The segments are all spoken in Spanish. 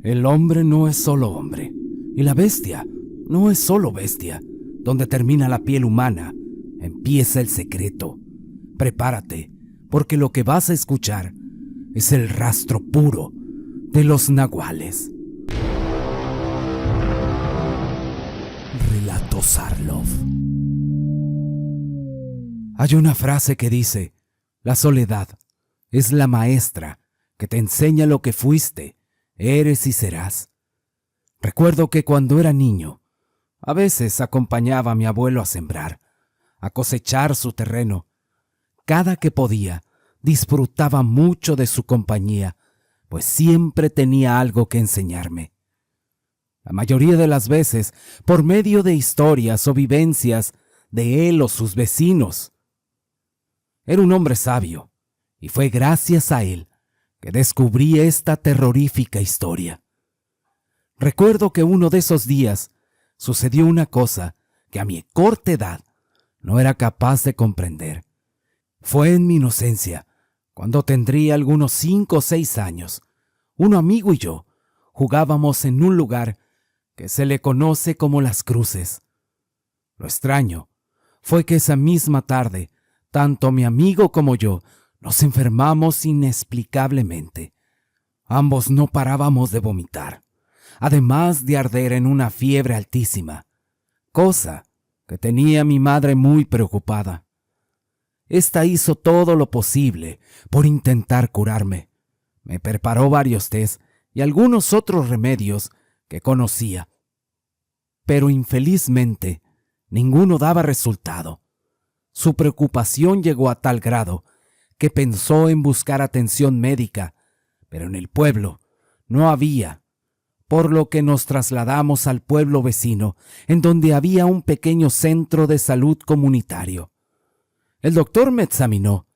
El hombre no es solo hombre, y la bestia no es solo bestia. Donde termina la piel humana, empieza el secreto. Prepárate, porque lo que vas a escuchar es el rastro puro de los nahuales. Relato Sarlov. Hay una frase que dice: la soledad es la maestra que te enseña lo que fuiste, eres y serás. Recuerdo que cuando era niño, a veces acompañaba a mi abuelo a sembrar, a cosechar su terreno. Cada que podía, disfrutaba mucho de su compañía, pues siempre tenía algo que enseñarme. La mayoría de las veces, por medio de historias o vivencias de él o sus vecinos. Era un hombre sabio, y fue gracias a él que descubrí esta terrorífica historia. Recuerdo que uno de esos días sucedió una cosa que a mi corta edad no era capaz de comprender. Fue en mi inocencia, cuando tendría algunos 5 o 6 años. Un amigo y yo jugábamos en un lugar que se le conoce como Las Cruces. Lo extraño fue que esa misma tarde, tanto mi amigo como yo nos enfermamos inexplicablemente. Ambos no parábamos de vomitar, además de arder en una fiebre altísima, cosa que tenía a mi madre muy preocupada. Esta hizo todo lo posible por intentar curarme. Me preparó varios tés y algunos otros remedios que conocía, pero infelizmente ninguno daba resultado. Su preocupación llegó a tal grado que pensó en buscar atención médica, pero en el pueblo no había, por lo que nos trasladamos al pueblo vecino, en donde había un pequeño centro de salud comunitario. El doctor me examinó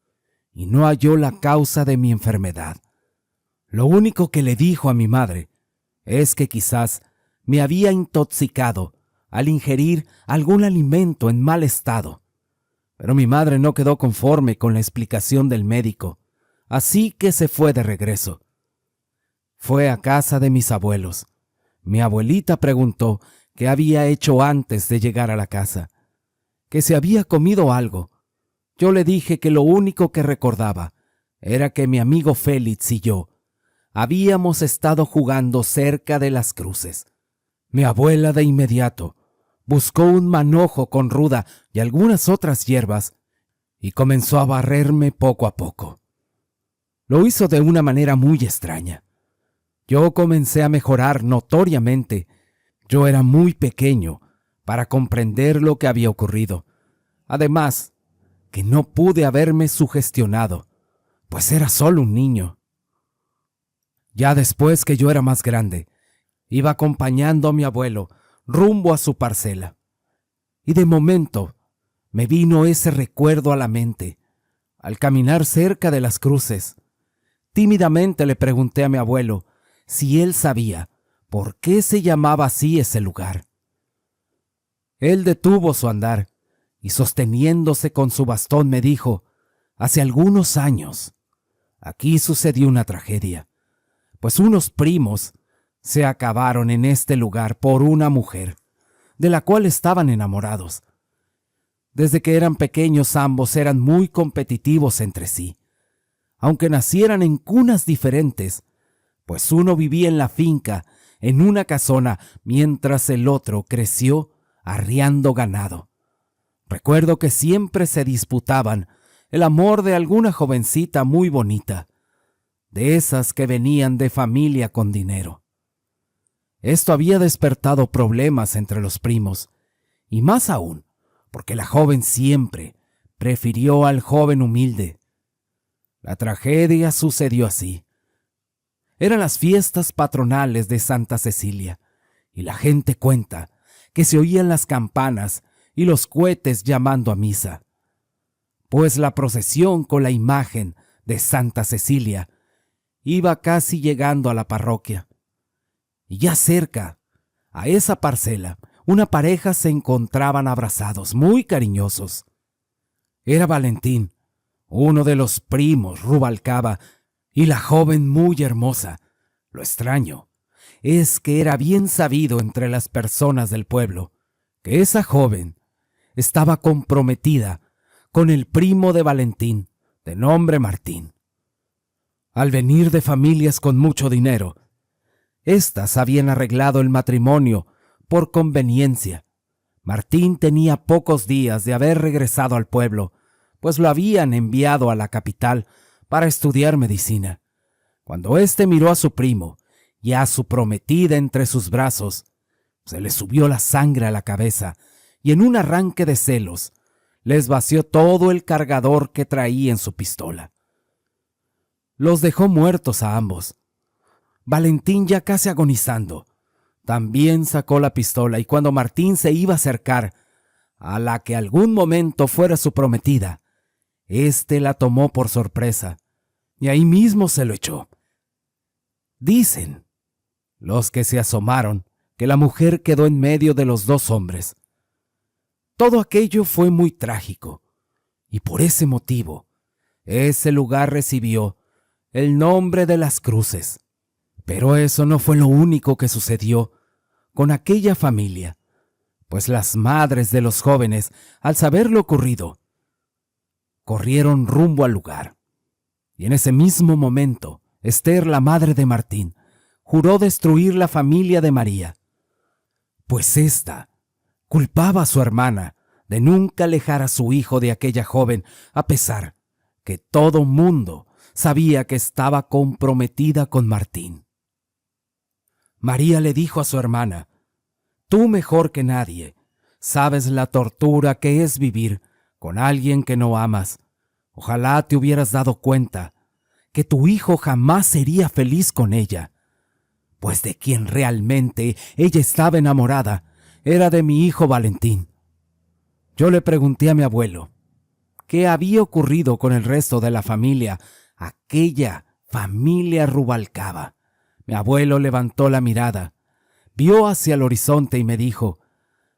y no halló la causa de mi enfermedad. Lo único que le dijo a mi madre es que quizás me había intoxicado al ingerir algún alimento en mal estado. Pero mi madre no quedó conforme con la explicación del médico, así que se fue de regreso. Fue a casa de mis abuelos. Mi abuelita preguntó qué había hecho antes de llegar a la casa, que si había comido algo. Yo le dije que lo único que recordaba era que mi amigo Félix y yo habíamos estado jugando cerca de Las Cruces. Mi abuela de inmediato buscó un manojo con ruda y algunas otras hierbas y comenzó a barrerme poco a poco. Lo hizo de una manera muy extraña. Yo comencé a mejorar notoriamente. Yo era muy pequeño para comprender lo que había ocurrido. Además, que no pude haberme sugestionado, pues era solo un niño. Ya después que yo era más grande, iba acompañando a mi abuelo rumbo a su parcela. Y de momento me vino ese recuerdo a la mente. Al caminar cerca de Las Cruces, tímidamente le pregunté a mi abuelo si él sabía por qué se llamaba así ese lugar. Él detuvo su andar y sosteniéndose con su bastón me dijo: hace algunos años, aquí sucedió una tragedia, pues unos primos se acabaron en este lugar por una mujer, de la cual estaban enamorados. Desde que eran pequeños ambos eran muy competitivos entre sí, aunque nacieran en cunas diferentes, pues uno vivía en la finca, en una casona, mientras el otro creció arriando ganado. Recuerdo que siempre se disputaban el amor de alguna jovencita muy bonita, de esas que venían de familia con dinero. Esto había despertado problemas entre los primos, y más aún, porque la joven siempre prefirió al joven humilde. La tragedia sucedió así. Eran las fiestas patronales de Santa Cecilia, y la gente cuenta que se oían las campanas y los cohetes llamando a misa, pues la procesión con la imagen de Santa Cecilia iba casi llegando a la parroquia. Y ya cerca, a esa parcela, una pareja se encontraban abrazados, muy cariñosos. Era Valentín, uno de los primos Rubalcaba, y la joven muy hermosa. Lo extraño es que era bien sabido entre las personas del pueblo que esa joven estaba comprometida con el primo de Valentín, de nombre Martín. Al venir de familias con mucho dinero, éstas habían arreglado el matrimonio por conveniencia. Martín tenía pocos días de haber regresado al pueblo, pues lo habían enviado a la capital para estudiar medicina. Cuando éste miró a su primo y a su prometida entre sus brazos, se le subió la sangre a la cabeza y en un arranque de celos les vació todo el cargador que traía en su pistola. Los dejó muertos a ambos. Valentín, ya casi agonizando, también sacó la pistola y cuando Martín se iba a acercar a la que algún momento fuera su prometida, éste la tomó por sorpresa y ahí mismo se lo echó. Dicen los que se asomaron que la mujer quedó en medio de los dos hombres. Todo aquello fue muy trágico y por ese motivo ese lugar recibió el nombre de Las Cruces. Pero eso no fue lo único que sucedió con aquella familia, pues las madres de los jóvenes, al saber lo ocurrido, corrieron rumbo al lugar. Y en ese mismo momento, Esther, la madre de Martín, juró destruir la familia de María, pues ésta culpaba a su hermana de nunca alejar a su hijo de aquella joven, a pesar que todo mundo sabía que estaba comprometida con Martín. María le dijo a su hermana: «Tú mejor que nadie sabes la tortura que es vivir con alguien que no amas. Ojalá te hubieras dado cuenta que tu hijo jamás sería feliz con ella, pues de quien realmente ella estaba enamorada era de mi hijo Valentín». Yo le pregunté a mi abuelo qué había ocurrido con el resto de la familia, aquella familia Rubalcaba. Mi abuelo levantó la mirada, vio hacia el horizonte y me dijo: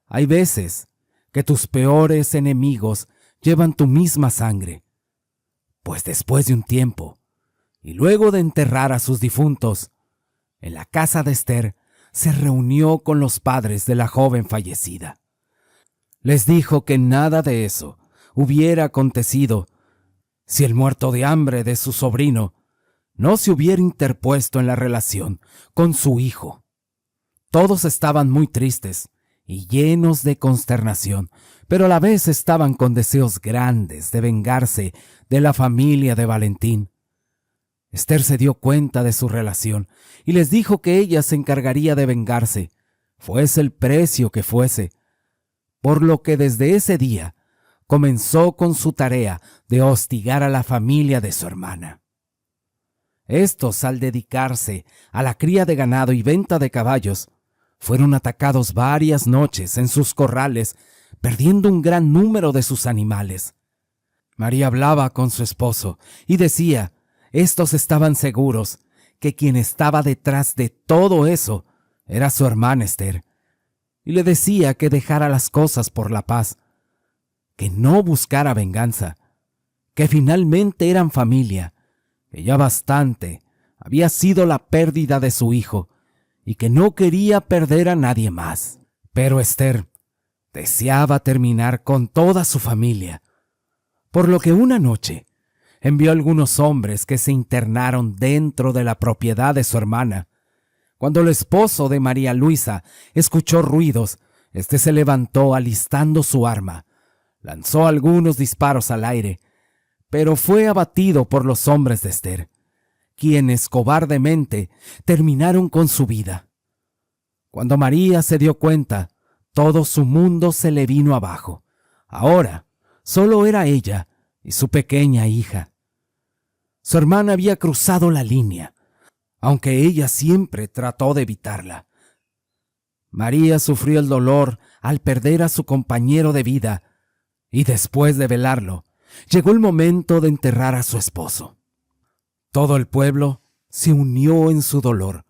«Hay veces que tus peores enemigos llevan tu misma sangre». Pues después de un tiempo, y luego de enterrar a sus difuntos, en la casa de Esther se reunió con los padres de la joven fallecida. Les dijo que nada de eso hubiera acontecido si el muerto de hambre de su sobrino no se hubiera interpuesto en la relación con su hijo. Todos estaban muy tristes y llenos de consternación, pero a la vez estaban con deseos grandes de vengarse de la familia de Valentín. Esther se dio cuenta de su relación y les dijo que ella se encargaría de vengarse, fuese el precio que fuese, por lo que desde ese día comenzó con su tarea de hostigar a la familia de su hermana. Estos, al dedicarse a la cría de ganado y venta de caballos, fueron atacados varias noches en sus corrales, perdiendo un gran número de sus animales. María hablaba con su esposo y decía: estos estaban seguros que quien estaba detrás de todo eso era su hermana Esther, y le decía que dejara las cosas por la paz, que no buscara venganza, que finalmente eran familia, que ya bastante había sido la pérdida de su hijo y que no quería perder a nadie más. Pero Esther deseaba terminar con toda su familia, por lo que una noche envió a algunos hombres que se internaron dentro de la propiedad de su hermana. Cuando el esposo de María Luisa escuchó ruidos, este se levantó alistando su arma, lanzó algunos disparos al aire, pero fue abatido por los hombres de Esther, quienes cobardemente terminaron con su vida. Cuando María se dio cuenta, todo su mundo se le vino abajo. Ahora solo era ella y su pequeña hija. Su hermana había cruzado la línea, aunque ella siempre trató de evitarla. María sufrió el dolor al perder a su compañero de vida, y después de velarlo, llegó el momento de enterrar a su esposo. Todo el pueblo se unió en su dolor,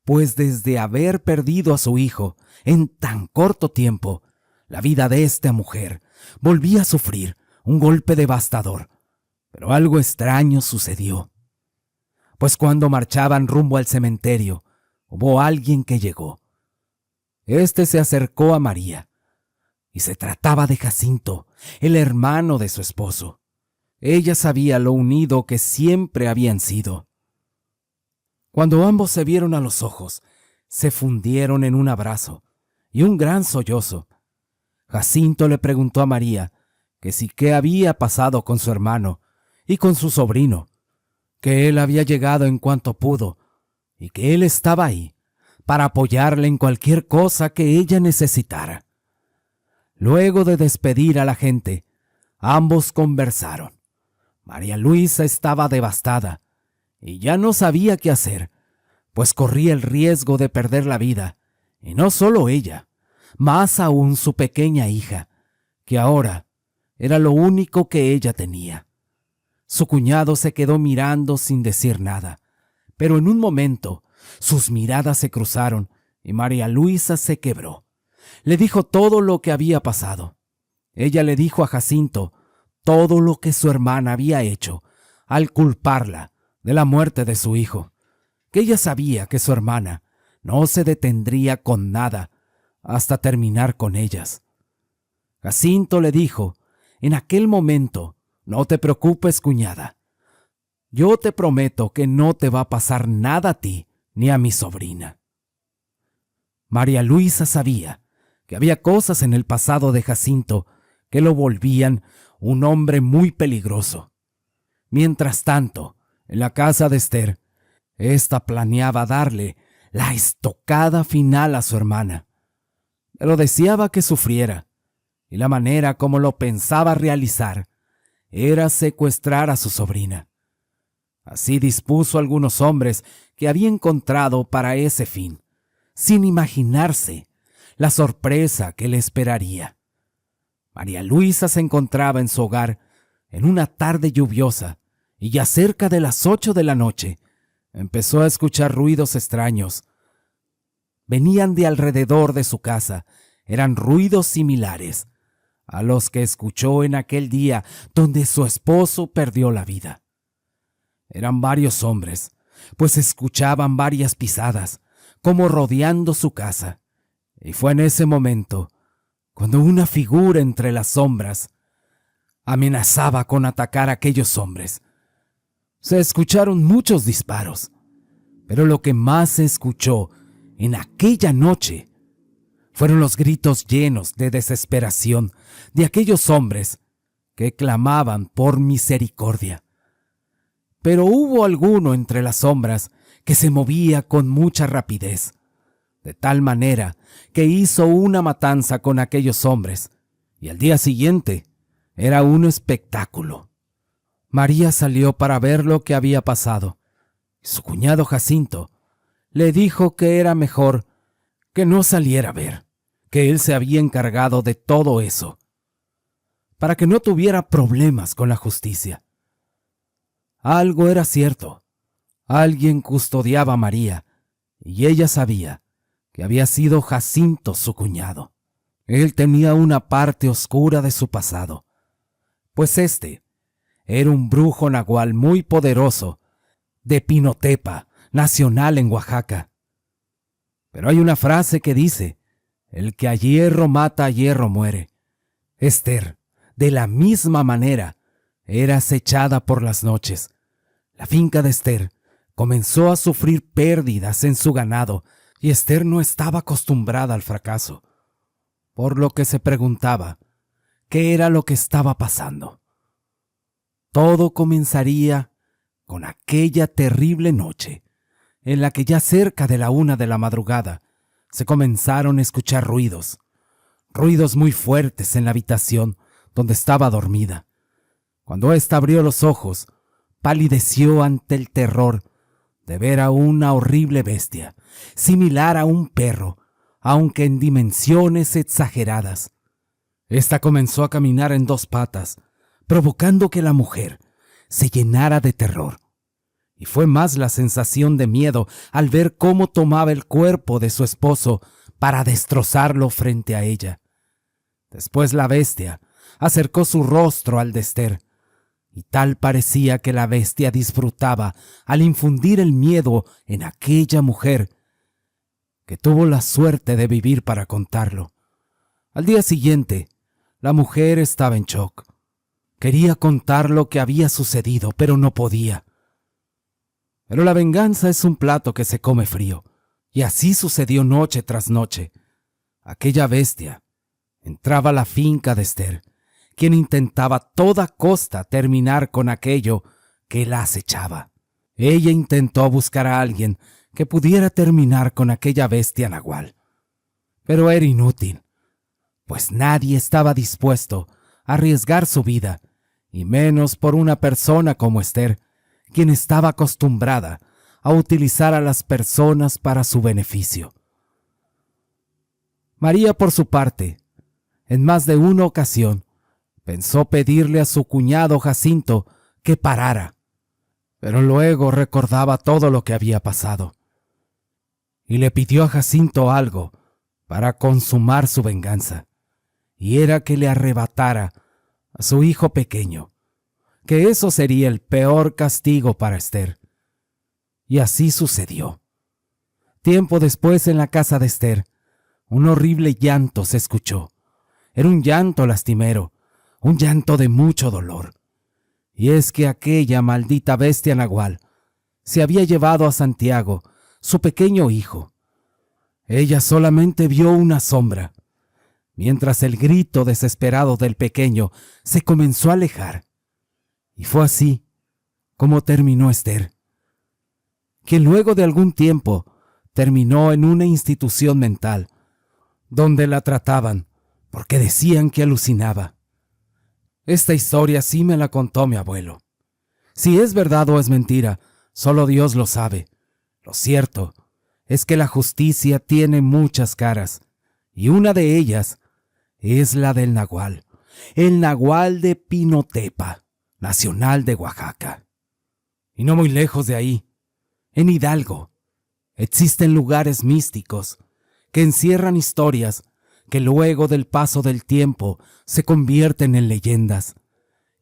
pues desde haber perdido a su hijo en tan corto tiempo, la vida de esta mujer volvía a sufrir un golpe devastador. Pero algo extraño sucedió, pues cuando marchaban rumbo al cementerio, hubo alguien que llegó. Este se acercó a María, y se trataba de Jacinto, el hermano de su esposo. Ella sabía lo unido que siempre habían sido. Cuando ambos se vieron a los ojos, se fundieron en un abrazo y un gran sollozo. Jacinto le preguntó a María que si qué había pasado con su hermano y con su sobrino, que él había llegado en cuanto pudo y que él estaba ahí para apoyarle en cualquier cosa que ella necesitara. Luego de despedir a la gente, ambos conversaron. María Luisa estaba devastada y ya no sabía qué hacer, pues corría el riesgo de perder la vida, y no solo ella, más aún su pequeña hija, que ahora era lo único que ella tenía. Su cuñado se quedó mirando sin decir nada, pero en un momento sus miradas se cruzaron y María Luisa se quebró. Le dijo todo lo que había pasado. Ella le dijo a Jacinto todo lo que su hermana había hecho al culparla de la muerte de su hijo, que ella sabía que su hermana no se detendría con nada hasta terminar con ellas. Jacinto le dijo en aquel momento: no te preocupes, cuñada. Yo te prometo que no te va a pasar nada a ti ni a mi sobrina. María Luisa sabía que había cosas en el pasado de Jacinto que lo volvían un hombre muy peligroso. Mientras tanto, en la casa de Esther, ésta planeaba darle la estocada final a su hermana, pero deseaba que sufriera, y la manera como lo pensaba realizar era secuestrar a su sobrina. Así dispuso a algunos hombres que había encontrado para ese fin, sin imaginarse la sorpresa que le esperaría. María Luisa se encontraba en su hogar en una tarde lluviosa, y ya cerca de las 8 de la noche empezó a escuchar ruidos extraños. Venían de alrededor de su casa, eran ruidos similares a los que escuchó en aquel día donde su esposo perdió la vida. Eran varios hombres, pues escuchaban varias pisadas, como rodeando su casa, y fue en ese momento cuando una figura entre las sombras amenazaba con atacar a aquellos hombres. Se escucharon muchos disparos, pero lo que más se escuchó en aquella noche fueron los gritos llenos de desesperación de aquellos hombres que clamaban por misericordia. Pero hubo alguno entre las sombras que se movía con mucha rapidez, de tal manera que hizo una matanza con aquellos hombres, y al día siguiente era un espectáculo. María salió para ver lo que había pasado. Su cuñado Jacinto le dijo que era mejor que no saliera a ver, que él se había encargado de todo eso, para que no tuviera problemas con la justicia. Algo era cierto. Alguien custodiaba a María, y ella sabía que había sido Jacinto su cuñado. Él tenía una parte oscura de su pasado, pues este era un brujo nahual muy poderoso de Pinotepa, nacional en Oaxaca. Pero hay una frase que dice: el que a hierro mata, a hierro muere. Esther, de la misma manera, era acechada por las noches. La finca de Esther comenzó a sufrir pérdidas en su ganado, y Esther no estaba acostumbrada al fracaso, por lo que se preguntaba qué era lo que estaba pasando. Todo comenzaría con aquella terrible noche, en la que ya cerca de la 1 de la madrugada se comenzaron a escuchar ruidos muy fuertes en la habitación donde estaba dormida. Cuando ésta abrió los ojos, palideció ante el terror de ver a una horrible bestia, similar a un perro, aunque en dimensiones exageradas. Esta comenzó a caminar en 2 patas, provocando que la mujer se llenara de terror. Y fue más la sensación de miedo al ver cómo tomaba el cuerpo de su esposo para destrozarlo frente a ella. Después la bestia acercó su rostro al de Esther, y tal parecía que la bestia disfrutaba al infundir el miedo en aquella mujer, que tuvo la suerte de vivir para contarlo. Al día siguiente, la mujer estaba en shock. Quería contar lo que había sucedido, pero no podía. Pero la venganza es un plato que se come frío, y así sucedió noche tras noche. Aquella bestia entraba a la finca de Esther, quien intentaba a toda costa terminar con aquello que la acechaba. Ella intentó buscar a alguien que pudiera terminar con aquella bestia nahual, pero era inútil, pues nadie estaba dispuesto a arriesgar su vida, y menos por una persona como Esther, quien estaba acostumbrada a utilizar a las personas para su beneficio. María, por su parte, en más de una ocasión, pensó pedirle a su cuñado Jacinto que parara, pero luego recordaba todo lo que había pasado, y le pidió a Jacinto algo para consumar su venganza, y era que le arrebatara a su hijo pequeño, que eso sería el peor castigo para Esther. Y así sucedió. Tiempo después, en la casa de Esther, un horrible llanto se escuchó. Era un llanto lastimero, un llanto de mucho dolor. Y es que aquella maldita bestia nahual se había llevado a Santiago, su pequeño hijo. Ella solamente vio una sombra, mientras el grito desesperado del pequeño se comenzó a alejar. Y fue así como terminó Esther, quien luego de algún tiempo terminó en una institución mental, donde la trataban porque decían que alucinaba. Esta historia sí me la contó mi abuelo. Si es verdad o es mentira, solo Dios lo sabe. Lo cierto es que la justicia tiene muchas caras, y una de ellas es la del nahual, el nahual de Pinotepa, nacional de Oaxaca. Y no muy lejos de ahí, en Hidalgo, existen lugares místicos que encierran historias que luego del paso del tiempo se convierten en leyendas,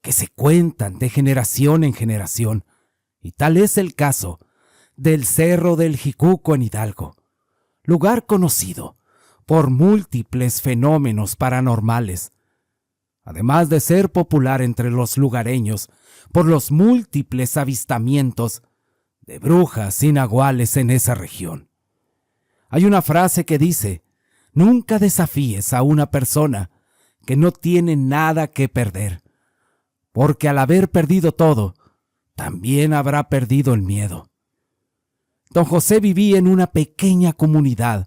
que se cuentan de generación en generación, y tal es el caso del Cerro del Jicuco en Hidalgo, lugar conocido por múltiples fenómenos paranormales, además de ser popular entre los lugareños por los múltiples avistamientos de brujas y nahuales en esa región. Hay una frase que dice: nunca desafíes a una persona que no tiene nada que perder, porque al haber perdido todo, también habrá perdido el miedo. Don José vivía en una pequeña comunidad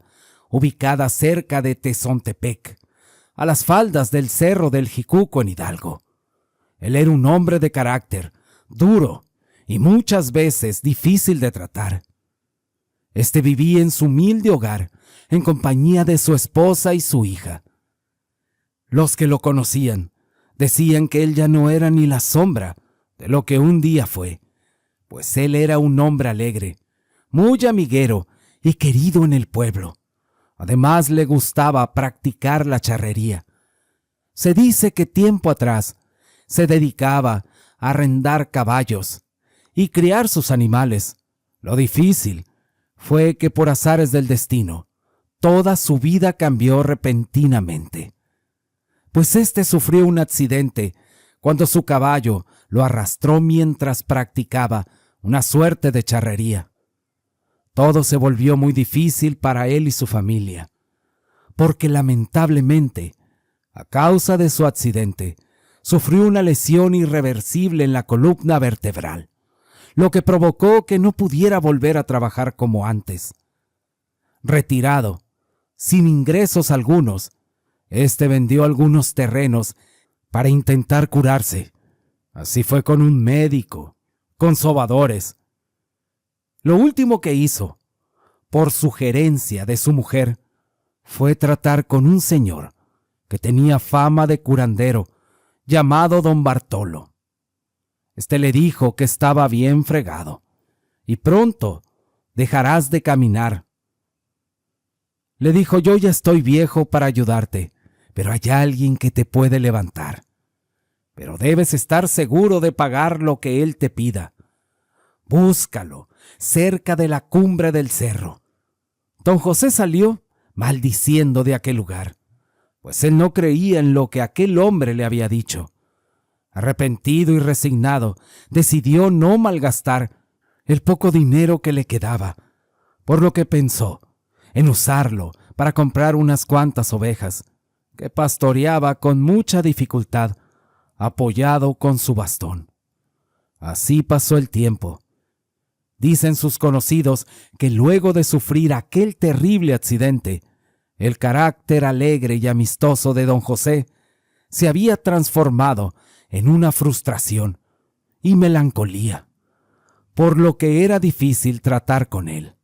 ubicada cerca de Tezontepec, a las faldas del Cerro del Jicuco en Hidalgo. Él era un hombre de carácter, duro y muchas veces difícil de tratar. Este vivía en su humilde hogar, en compañía de su esposa y su hija. Los que lo conocían decían que él ya no era ni la sombra de lo que un día fue, pues él era un hombre alegre, muy amiguero y querido en el pueblo. Además, le gustaba practicar la charrería. Se dice que tiempo atrás se dedicaba a arrendar caballos y criar sus animales. Lo difícil fue que por azares del destino, toda su vida cambió repentinamente, pues éste sufrió un accidente cuando su caballo lo arrastró mientras practicaba una suerte de charrería. Todo se volvió muy difícil para él y su familia, porque lamentablemente, a causa de su accidente, sufrió una lesión irreversible en la columna vertebral, lo que provocó que no pudiera volver a trabajar como antes. Retirado, sin ingresos algunos, este vendió algunos terrenos para intentar curarse. Así fue con un médico, con sobadores. Lo último que hizo, por sugerencia de su mujer, fue tratar con un señor que tenía fama de curandero, llamado don Bartolo. Este le dijo que estaba bien fregado, y pronto dejarás de caminar. Le dijo: yo ya estoy viejo para ayudarte, pero hay alguien que te puede levantar. Pero debes estar seguro de pagar lo que él te pida. Búscalo cerca de la cumbre del cerro. Don José salió maldiciendo de aquel lugar, pues él no creía en lo que aquel hombre le había dicho. Arrepentido y resignado, decidió no malgastar el poco dinero que le quedaba, por lo que pensó en usarlo para comprar unas cuantas ovejas, que pastoreaba con mucha dificultad, apoyado con su bastón. Así pasó el tiempo. Dicen sus conocidos que luego de sufrir aquel terrible accidente, el carácter alegre y amistoso de don José se había transformado en una frustración y melancolía, por lo que era difícil tratar con él.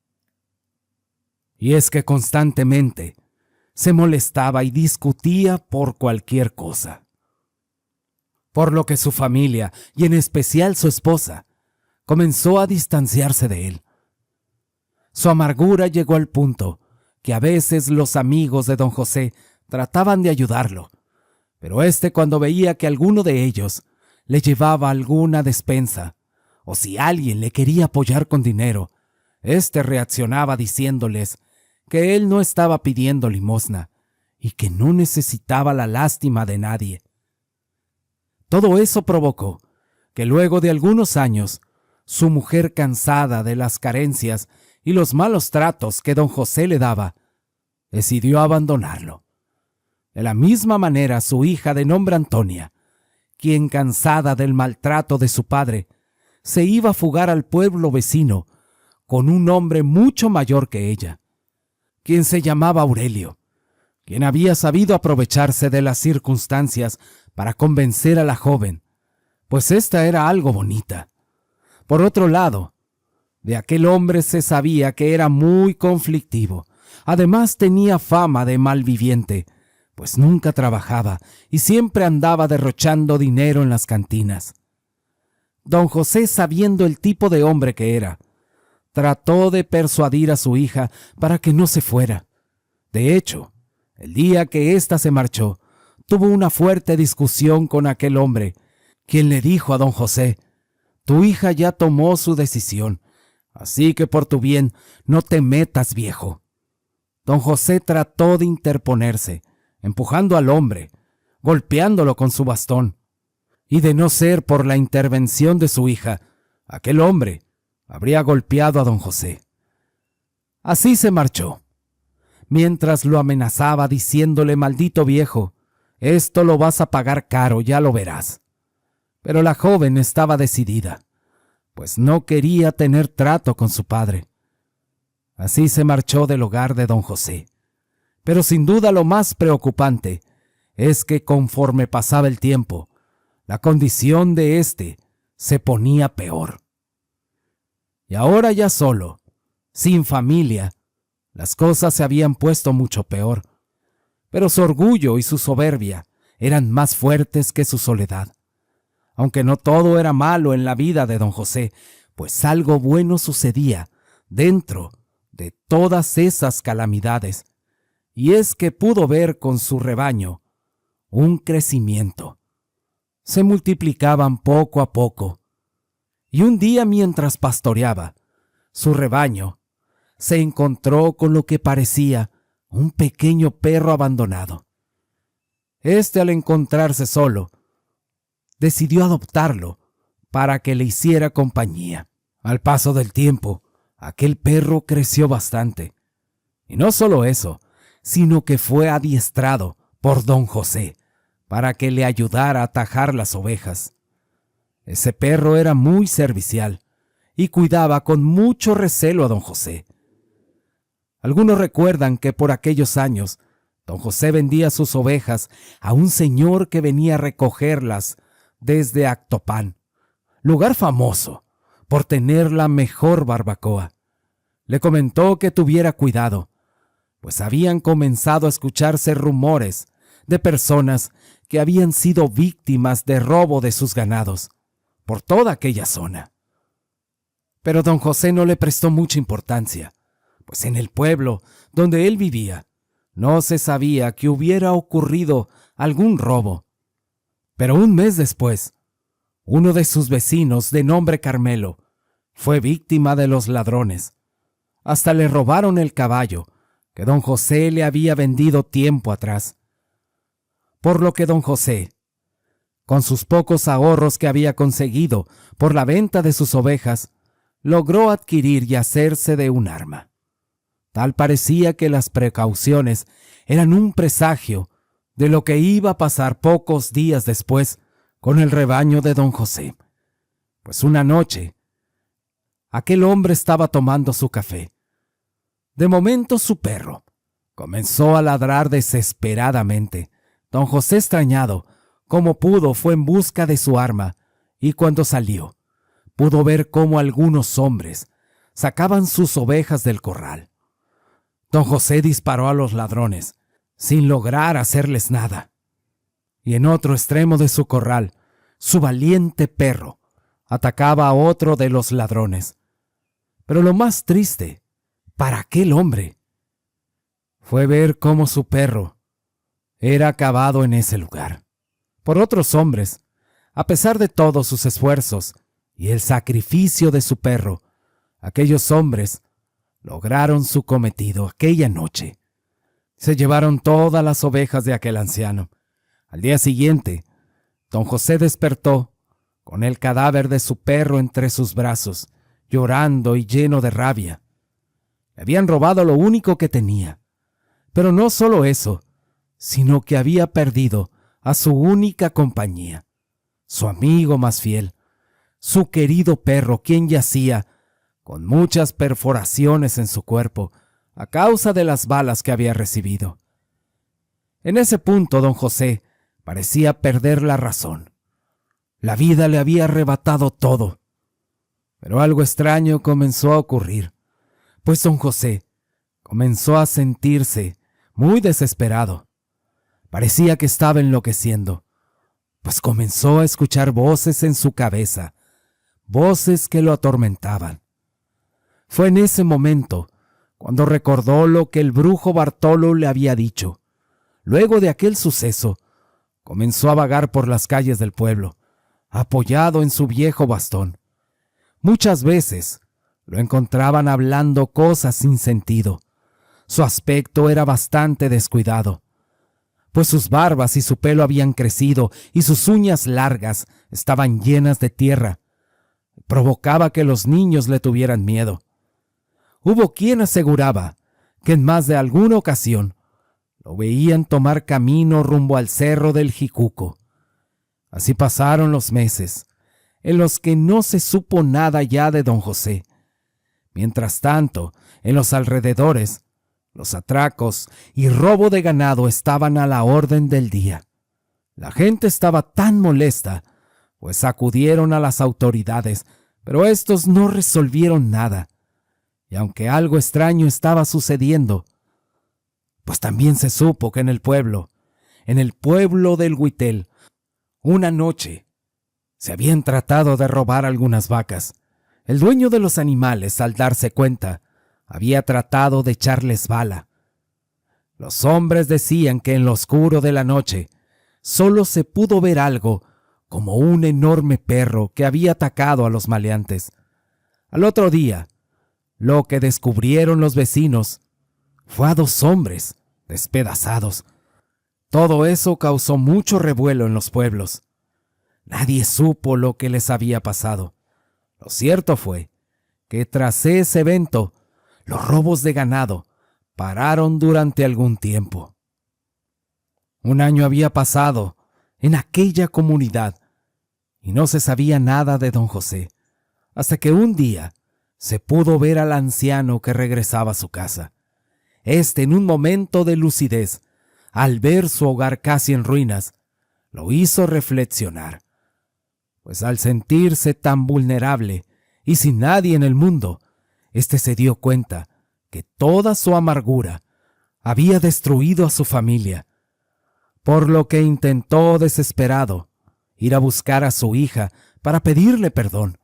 Y es que constantemente se molestaba y discutía por cualquier cosa, por lo que su familia, y en especial su esposa, comenzó a distanciarse de él. Su amargura llegó al punto que a veces los amigos de don José trataban de ayudarlo, pero cuando veía que alguno de ellos le llevaba alguna despensa, o si alguien le quería apoyar con dinero, reaccionaba diciéndoles que él no estaba pidiendo limosna y que no necesitaba la lástima de nadie. Todo eso provocó que luego de algunos años, su mujer, cansada de las carencias y los malos tratos que don José le daba, decidió abandonarlo. De la misma manera, su hija de nombre Antonia, quien, cansada del maltrato de su padre, se iba a fugar al pueblo vecino con un hombre mucho mayor que ella, quien se llamaba Aurelio, quien había sabido aprovecharse de las circunstancias para convencer a la joven, pues esta era algo bonita. Por otro lado, de aquel hombre se sabía que era muy conflictivo. Además tenía fama de malviviente, pues nunca trabajaba y siempre andaba derrochando dinero en las cantinas. Don José, sabiendo el tipo de hombre que era, trató de persuadir a su hija para que no se fuera. De hecho, el día que ésta se marchó, tuvo una fuerte discusión con aquel hombre, quien le dijo a don José: «Tu hija ya tomó su decisión, así que por tu bien no te metas, viejo». Don José trató de interponerse, empujando al hombre, golpeándolo con su bastón, y de no ser por la intervención de su hija, aquel hombre habría golpeado a don José. Así se marchó, mientras lo amenazaba diciéndole: «Maldito viejo, esto lo vas a pagar caro, ya lo verás». Pero la joven estaba decidida, pues no quería tener trato con su padre. Así se marchó del hogar de don José. Pero sin duda lo más preocupante es que conforme pasaba el tiempo, la condición de se ponía peor. Y ahora, ya solo, sin familia, las cosas se habían puesto mucho peor. Pero su orgullo y su soberbia eran más fuertes que su soledad. Aunque no todo era malo en la vida de don José, pues algo bueno sucedía dentro de todas esas calamidades, y es que pudo ver con su rebaño un crecimiento. Se multiplicaban poco a poco, y un día, mientras pastoreaba su rebaño, se encontró con lo que parecía un pequeño perro abandonado. Al encontrarse solo, decidió adoptarlo para que le hiciera compañía. Al paso del tiempo, aquel perro creció bastante. Y no solo eso, sino que fue adiestrado por don José para que le ayudara a atajar las ovejas. Ese perro era muy servicial y cuidaba con mucho recelo a don José. Algunos recuerdan que por aquellos años, don José vendía sus ovejas a un señor que venía a recogerlas desde Actopán, lugar famoso por tener la mejor barbacoa. Le comentó que tuviera cuidado, pues habían comenzado a escucharse rumores de personas que habían sido víctimas de robo de sus ganados por toda aquella zona. Pero don José no le prestó mucha importancia, pues en el pueblo donde él vivía no se sabía que hubiera ocurrido algún robo. Pero un mes después, uno de sus vecinos de nombre Carmelo fue víctima de los ladrones. Hasta le robaron el caballo que don José le había vendido tiempo atrás. Por lo que don José, con sus pocos ahorros que había conseguido por la venta de sus ovejas, logró adquirir y hacerse de un arma. Tal parecía que las precauciones eran un presagio de lo que iba a pasar pocos días después con el rebaño de don José. Pues una noche, aquel hombre estaba tomando su café. De momento su perro comenzó a ladrar desesperadamente. Don José, extrañado como pudo, fue en busca de su arma, y cuando salió, pudo ver cómo algunos hombres sacaban sus ovejas del corral. Don José disparó a los ladrones, sin lograr hacerles nada. Y en otro extremo de su corral, su valiente perro atacaba a otro de los ladrones. Pero lo más triste para aquel hombre fue ver cómo su perro era acabado en ese lugar por otros hombres. A pesar de todos sus esfuerzos y el sacrificio de su perro, aquellos hombres lograron su cometido aquella noche. Se llevaron todas las ovejas de aquel anciano. Al día siguiente, don José despertó con el cadáver de su perro entre sus brazos, llorando y lleno de rabia. Le habían robado lo único que tenía. Pero no solo eso, sino que había perdido a su única compañía, su amigo más fiel, su querido perro, quien yacía con muchas perforaciones en su cuerpo a causa de las balas que había recibido. En ese punto don José parecía perder la razón. La vida le había arrebatado todo. Pero algo extraño comenzó a ocurrir, pues don José comenzó a sentirse muy desesperado. Parecía que estaba enloqueciendo, pues comenzó a escuchar voces en su cabeza, voces que lo atormentaban. Fue en ese momento cuando recordó lo que el brujo Bartolo le había dicho. Luego de aquel suceso, comenzó a vagar por las calles del pueblo, apoyado en su viejo bastón. Muchas veces lo encontraban hablando cosas sin sentido. Su aspecto era bastante descuidado, pues sus barbas y su pelo habían crecido y sus uñas largas estaban llenas de tierra. Provocaba que los niños le tuvieran miedo. Hubo quien aseguraba que en más de alguna ocasión lo veían tomar camino rumbo al cerro del Jicuco. Así pasaron los meses, en los que no se supo nada ya de don José. Mientras tanto, en los alrededores, los atracos y robo de ganado estaban a la orden del día. La gente estaba tan molesta, pues acudieron a las autoridades, pero estos no resolvieron nada. Y aunque algo extraño estaba sucediendo, pues también se supo que en el pueblo del Huitel, una noche se habían tratado de robar algunas vacas. El dueño de los animales, al darse cuenta, había tratado de echarles bala. Los hombres decían que en lo oscuro de la noche solo se pudo ver algo como un enorme perro que había atacado a los maleantes. Al otro día, lo que descubrieron los vecinos fue a 2 hombres despedazados. Todo eso causó mucho revuelo en los pueblos. Nadie supo lo que les había pasado. Lo cierto fue que tras ese evento, los robos de ganado pararon durante algún tiempo. Un año había pasado en aquella comunidad y no se sabía nada de don José, hasta que un día se pudo ver al anciano que regresaba a su casa. En un momento de lucidez, al ver su hogar casi en ruinas, lo hizo reflexionar, pues al sentirse tan vulnerable y sin nadie en el mundo, se dio cuenta que toda su amargura había destruido a su familia, por lo que intentó desesperado ir a buscar a su hija para pedirle perdón.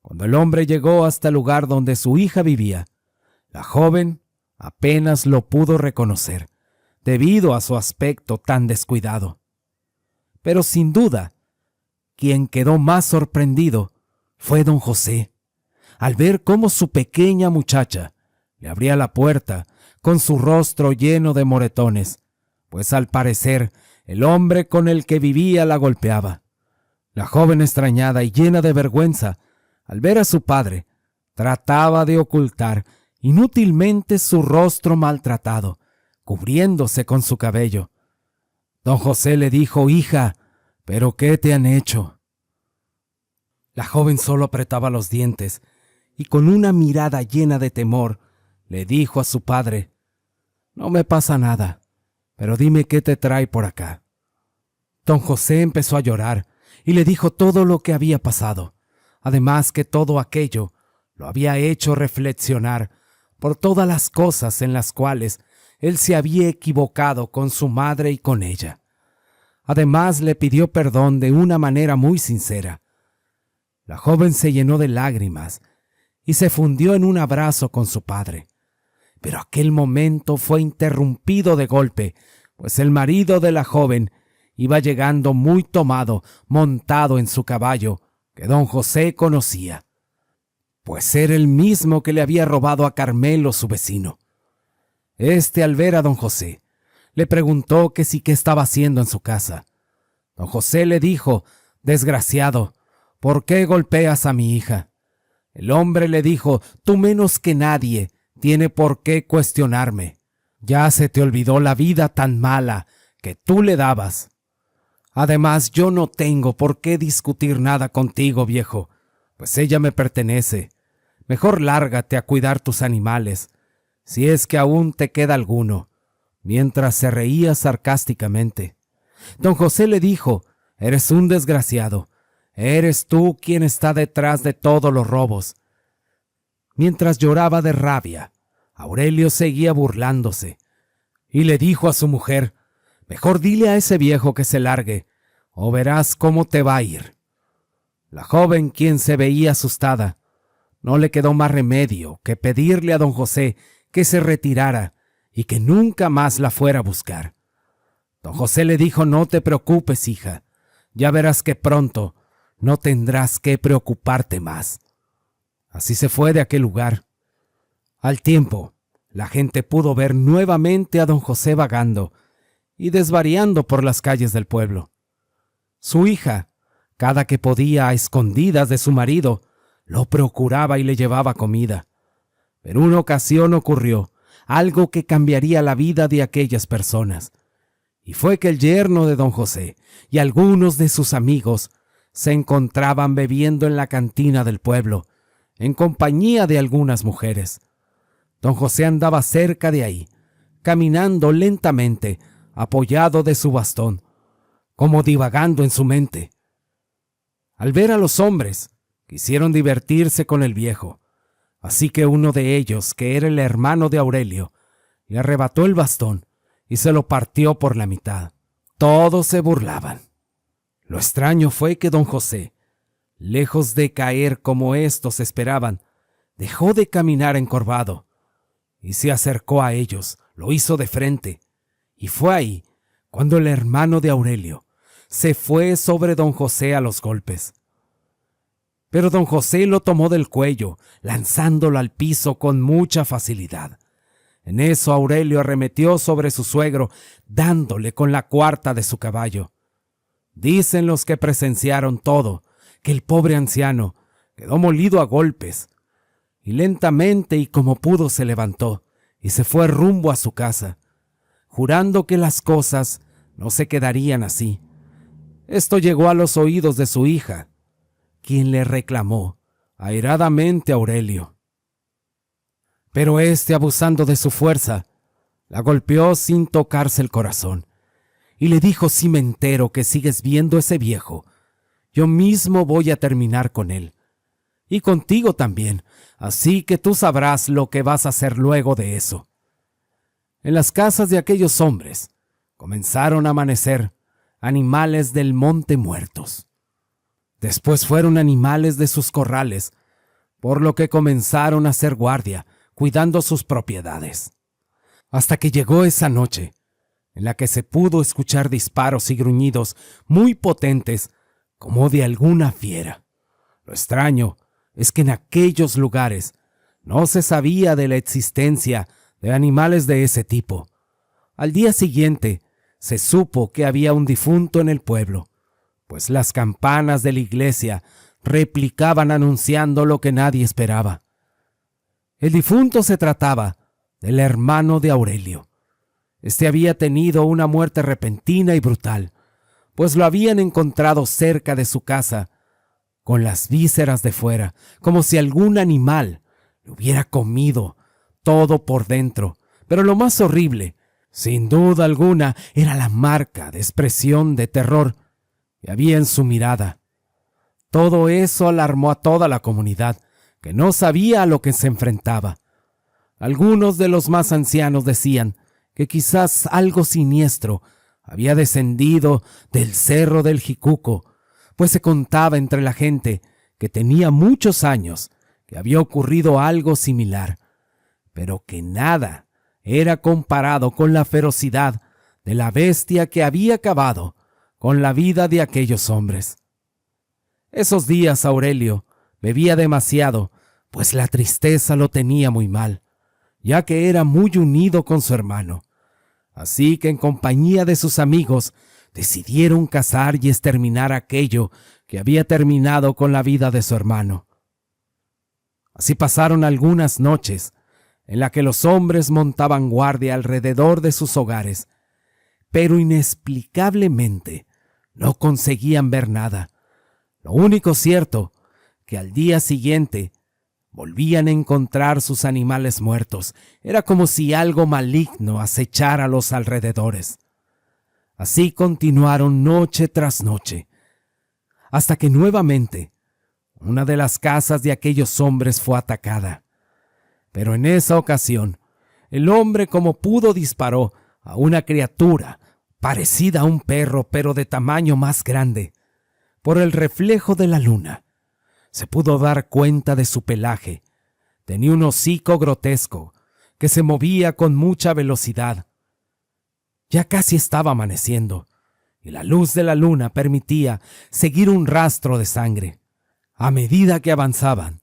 Cuando el hombre llegó hasta el lugar donde su hija vivía, la joven apenas lo pudo reconocer debido a su aspecto tan descuidado. Pero sin duda, quien quedó más sorprendido fue don José, al ver cómo su pequeña muchacha le abría la puerta con su rostro lleno de moretones, pues al parecer el hombre con el que vivía la golpeaba. La joven, extrañada y llena de vergüenza, al ver a su padre, trataba de ocultar inútilmente su rostro maltratado, cubriéndose con su cabello. Don José le dijo: «Hija, ¿pero qué te han hecho?». La joven solo apretaba los dientes y con una mirada llena de temor le dijo a su padre: «No me pasa nada, pero dime qué te trae por acá». Don José empezó a llorar y le dijo todo lo que había pasado, además que todo aquello lo había hecho reflexionar por todas las cosas en las cuales él se había equivocado con su madre y con ella. Además le pidió perdón de una manera muy sincera. La joven se llenó de lágrimas y se fundió en un abrazo con su padre. Pero aquel momento fue interrumpido de golpe, pues el marido de la joven iba llegando muy tomado, montado en su caballo, que don José conocía, pues era el mismo que le había robado a Carmelo, su vecino. Al ver a don José, le preguntó que qué estaba haciendo en su casa. Don José le dijo: «Desgraciado, ¿por qué golpeas a mi hija?». El hombre le dijo: «Tú menos que nadie tiene por qué cuestionarme. Ya se te olvidó la vida tan mala que tú le dabas. Además, yo no tengo por qué discutir nada contigo, viejo, pues ella me pertenece. Mejor lárgate a cuidar tus animales, si es que aún te queda alguno», mientras se reía sarcásticamente. Don José le dijo: «Eres un desgraciado. Eres tú quien está detrás de todos los robos». Mientras lloraba de rabia, Aurelio seguía burlándose y le dijo a su mujer: «Mejor dile a ese viejo que se largue, o verás cómo te va a ir». La joven, quien se veía asustada, no le quedó más remedio que pedirle a don José que se retirara y que nunca más la fuera a buscar. Don José le dijo: «No te preocupes, hija, ya verás que pronto no tendrás que preocuparte más». Así se fue de aquel lugar. Al tiempo, la gente pudo ver nuevamente a don José vagando y desvariando por las calles del pueblo. Su hija, cada que podía a escondidas de su marido, lo procuraba y le llevaba comida. Pero una ocasión ocurrió algo que cambiaría la vida de aquellas personas, y fue que el yerno de don José y algunos de sus amigos se encontraban bebiendo en la cantina del pueblo, en compañía de algunas mujeres. Don José andaba cerca de ahí, caminando lentamente, apoyado de su bastón, como divagando en su mente. Al ver a los hombres, quisieron divertirse con el viejo, así que uno de ellos, que era el hermano de Aurelio, le arrebató el bastón y se lo partió por la mitad. Todos se burlaban. Lo extraño fue que don José, lejos de caer como éstos esperaban, dejó de caminar encorvado y se acercó a ellos. Lo hizo de frente, y fue ahí cuando el hermano de Aurelio se fue sobre don José a los golpes. Pero don José lo tomó del cuello, lanzándolo al piso con mucha facilidad. En eso Aurelio arremetió sobre su suegro, dándole con la cuarta de su caballo. Dicen los que presenciaron todo que el pobre anciano quedó molido a golpes, y lentamente y como pudo se levantó y se fue rumbo a su casa, jurando que las cosas no se quedarían así. Esto llegó a los oídos de su hija, quien le reclamó airadamente a Aurelio. Pero abusando de su fuerza, la golpeó sin tocarse el corazón, y le dijo: «Si me entero que sigues viendo ese viejo, yo mismo voy a terminar con él, y contigo también, así que tú sabrás lo que vas a hacer luego de eso». En las casas de aquellos hombres comenzaron a amanecer animales del monte muertos. Después fueron animales de sus corrales, por lo que comenzaron a hacer guardia, cuidando sus propiedades. Hasta que llegó esa noche, en la que se pudo escuchar disparos y gruñidos muy potentes, como de alguna fiera. Lo extraño es que en aquellos lugares No se sabía de la existencia de animales de ese tipo. Al día siguiente se supo que había un difunto en el pueblo, pues las campanas de la iglesia replicaban anunciando lo que nadie esperaba. El difunto se trataba del hermano de Aurelio. Este había tenido una muerte repentina y brutal, pues lo habían encontrado cerca de su casa, con las vísceras de fuera, como si algún animal lo hubiera comido todo por dentro. Pero lo más horrible, sin duda alguna, era la marca de expresión de terror que había en su mirada. Todo eso alarmó a toda la comunidad, que no sabía a lo que se enfrentaba. Algunos de los más ancianos decían que quizás algo siniestro había descendido del cerro del Jicuco, pues se contaba entre la gente que tenía muchos años que había ocurrido algo similar, pero que nada era comparado con la ferocidad de la bestia que había acabado con la vida de aquellos hombres. Esos días Aurelio bebía demasiado, pues la tristeza lo tenía muy mal, ya que era muy unido con su hermano. Así que en compañía de sus amigos decidieron cazar y exterminar aquello que había terminado con la vida de su hermano. Así pasaron algunas noches en las que los hombres montaban guardia alrededor de sus hogares, pero inexplicablemente no conseguían ver nada. Lo único cierto, que al día siguiente volvían a encontrar sus animales muertos. Era como si algo maligno acechara a los alrededores. Así continuaron noche tras noche, hasta que nuevamente una de las casas de aquellos hombres fue atacada. Pero en esa ocasión, el hombre como pudo disparó a una criatura parecida a un perro, pero de tamaño más grande. Por el reflejo de la luna, se pudo dar cuenta de su pelaje. Tenía un hocico grotesco que se movía con mucha velocidad. Ya casi estaba amaneciendo y la luz de la luna permitía seguir un rastro de sangre. A medida que avanzaban,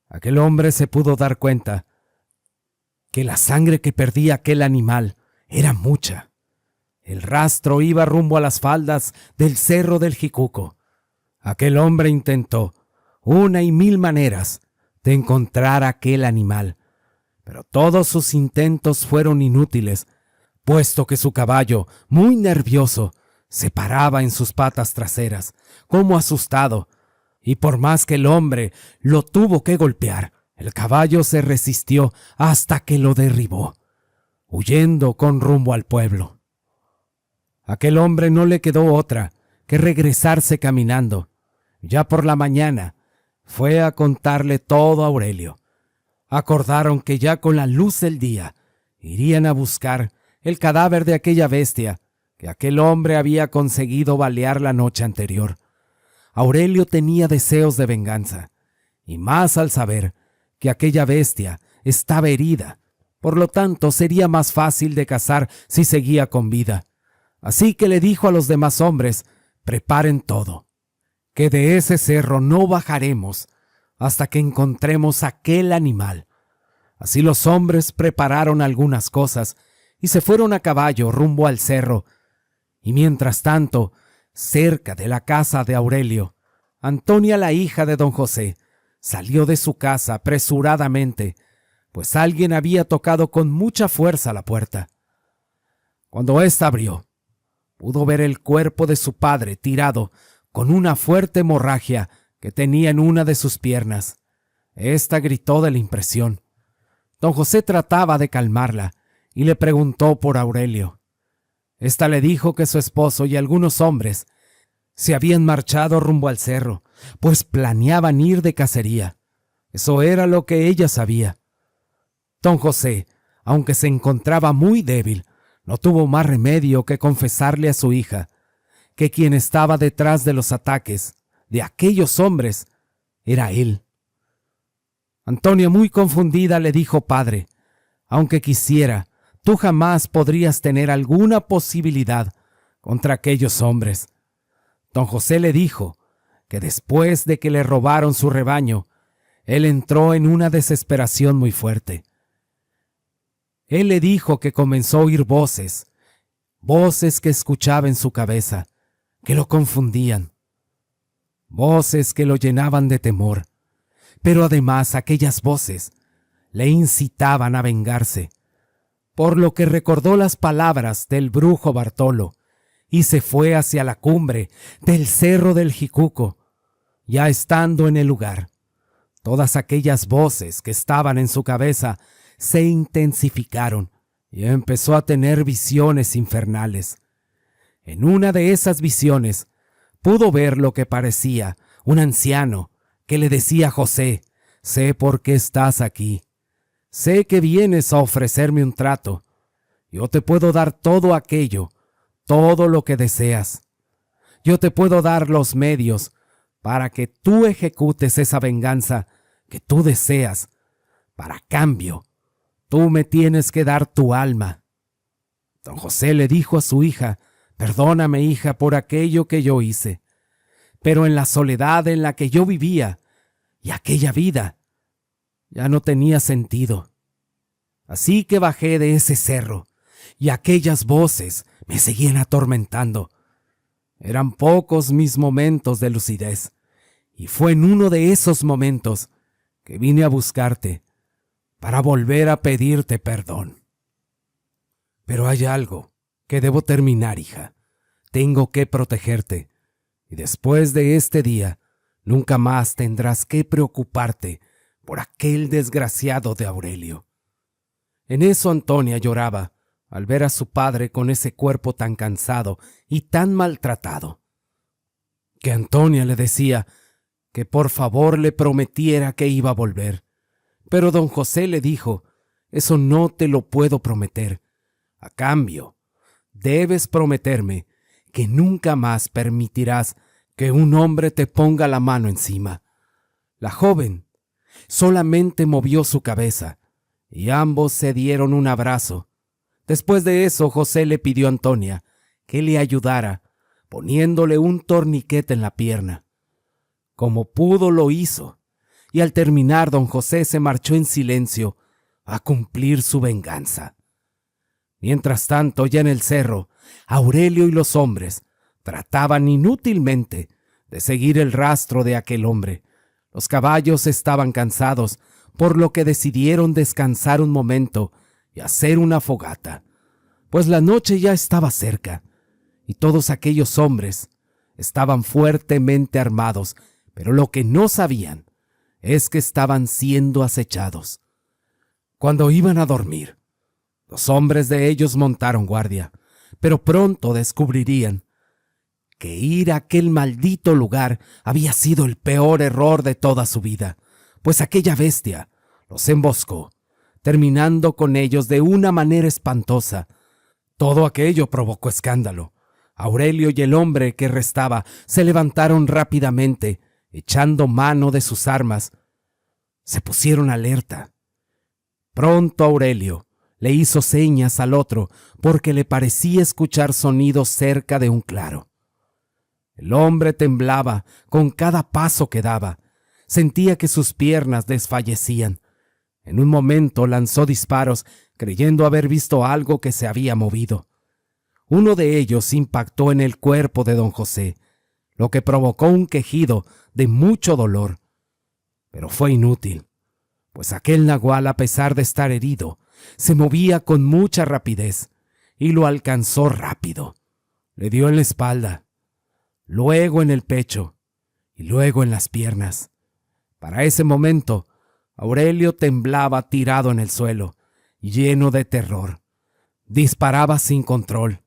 aquel hombre se pudo dar cuenta que la sangre que perdía aquel animal era mucha. El rastro iba rumbo a las faldas del cerro del Jicuco. Aquel hombre intentó una y mil maneras de encontrar a aquel animal, pero todos sus intentos fueron inútiles, puesto que su caballo, muy nervioso, se paraba en sus patas traseras, como asustado, y por más que el hombre lo tuvo que golpear, el caballo se resistió hasta que lo derribó, huyendo con rumbo al pueblo. A aquel hombre no le quedó otra que regresarse caminando. Ya por la mañana fue a contarle todo a Aurelio. Acordaron que ya con la luz del día irían a buscar el cadáver de aquella bestia que aquel hombre había conseguido balear la noche anterior. Aurelio tenía deseos de venganza, y más al saber que aquella bestia estaba herida. Por lo tanto, sería más fácil de cazar si seguía con vida. Así que le dijo a los demás hombres: preparen todo, que de ese cerro no bajaremos hasta que encontremos aquel animal. Así los hombres prepararon algunas cosas y se fueron a caballo rumbo al cerro. Y mientras tanto, cerca de la casa de Aurelio, Antonia, la hija de don José, salió de su casa apresuradamente, pues alguien había tocado con mucha fuerza la puerta. Cuando ésta abrió, pudo ver el cuerpo de su padre tirado con una fuerte hemorragia que tenía en una de sus piernas. Esta gritó de la impresión. Don José trataba de calmarla y le preguntó por Aurelio. Esta le dijo que su esposo y algunos hombres se habían marchado rumbo al cerro, pues planeaban ir de cacería. Eso era lo que ella sabía. Don José, aunque se encontraba muy débil, no tuvo más remedio que confesarle a su hija que quien estaba detrás de los ataques de aquellos hombres era él. Antonia, muy confundida, le dijo: padre, aunque quisiera, tú jamás podrías tener alguna posibilidad contra aquellos hombres. Don José le dijo que después de que le robaron su rebaño, él entró en una desesperación muy fuerte. Él le dijo que comenzó a oír voces que escuchaba en su cabeza, que lo confundían, voces que lo llenaban de temor, pero además aquellas voces le incitaban a vengarse, por lo que recordó las palabras del brujo Bartolo y se fue hacia la cumbre del cerro del Jicuco. Ya estando en el lugar, todas aquellas voces que estaban en su cabeza se intensificaron y empezó a tener visiones infernales. En una de esas visiones pudo ver lo que parecía un anciano que le decía a José: «Sé por qué estás aquí. Sé que vienes a ofrecerme un trato. Yo te puedo dar todo aquello, todo lo que deseas. Yo te puedo dar los medios para que tú ejecutes esa venganza que tú deseas. Para cambio, tú me tienes que dar tu alma». Don José le dijo a su hija: «Perdóname, hija, por aquello que yo hice, pero en la soledad en la que yo vivía y aquella vida ya no tenía sentido. Así que bajé de ese cerro y aquellas voces me seguían atormentando. Eran pocos mis momentos de lucidez, y fue en uno de esos momentos que vine a buscarte para volver a pedirte perdón. Pero hay algo que debo terminar, hija. Tengo que protegerte, y después de este día nunca más tendrás que preocuparte por aquel desgraciado de Aurelio». En eso Antonia lloraba al ver a su padre con ese cuerpo tan cansado y tan maltratado, que Antonia le decía que por favor le prometiera que iba a volver. Pero don José le dijo: «Eso no te lo puedo prometer. A cambio, debes prometerme que nunca más permitirás que un hombre te ponga la mano encima». La joven solamente movió su cabeza y ambos se dieron un abrazo. Después de eso, José le pidió a Antonia que le ayudara poniéndole un torniquete en la pierna. Como pudo lo hizo, y al terminar don José se marchó en silencio a cumplir su venganza. Mientras tanto, ya en el cerro, Aurelio y los hombres trataban inútilmente de seguir el rastro de aquel hombre. Los caballos estaban cansados, por lo que decidieron descansar un momento y hacer una fogata, pues la noche ya estaba cerca, y todos aquellos hombres estaban fuertemente armados, pero lo que no sabían es que estaban siendo acechados. Cuando iban a dormir, los hombres de ellos montaron guardia, pero pronto descubrirían que ir a aquel maldito lugar había sido el peor error de toda su vida, pues aquella bestia los emboscó, terminando con ellos de una manera espantosa. Todo aquello provocó escándalo. Aurelio y el hombre que restaba se levantaron rápidamente, echando mano de sus armas. Se pusieron alerta. Pronto Aurelio le hizo señas al otro porque le parecía escuchar sonidos cerca de un claro. El hombre temblaba con cada paso que daba. Sentía que sus piernas desfallecían. En un momento lanzó disparos, creyendo haber visto algo que se había movido. Uno de ellos impactó en el cuerpo de don José, lo que provocó un quejido de mucho dolor. Pero fue inútil, pues aquel nagual, a pesar de estar herido, se movía con mucha rapidez y lo alcanzó rápido. Le dio en la espalda, luego en el pecho y luego en las piernas. Para ese momento, Aurelio temblaba tirado en el suelo, lleno de terror. Disparaba sin control.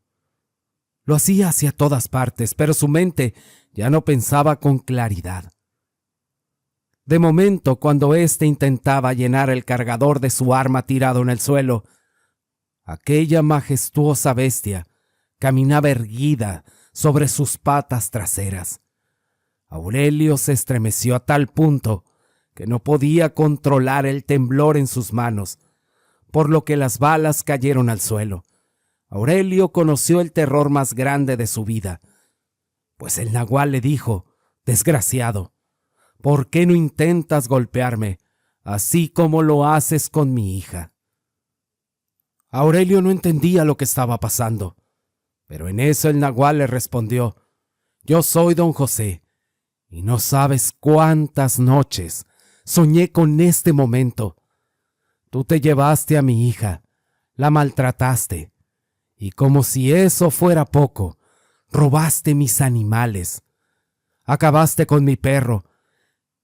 Lo hacía hacia todas partes, pero su mente ya no pensaba con claridad. De momento, cuando éste intentaba llenar el cargador de su arma tirado en el suelo, aquella majestuosa bestia caminaba erguida sobre sus patas traseras. Aurelio se estremeció a tal punto que no podía controlar el temblor en sus manos, por lo que las balas cayeron al suelo. Aurelio conoció el terror más grande de su vida, pues el nagual le dijo: «Desgraciado, ¿por qué no intentas golpearme, así como lo haces con mi hija? Aurelio no entendía lo que estaba pasando, pero en eso el nagual le respondió: yo soy don José, y no sabes cuántas noches soñé con este momento. Tú te llevaste a mi hija, la maltrataste, y como si eso fuera poco, robaste mis animales, acabaste con mi perro,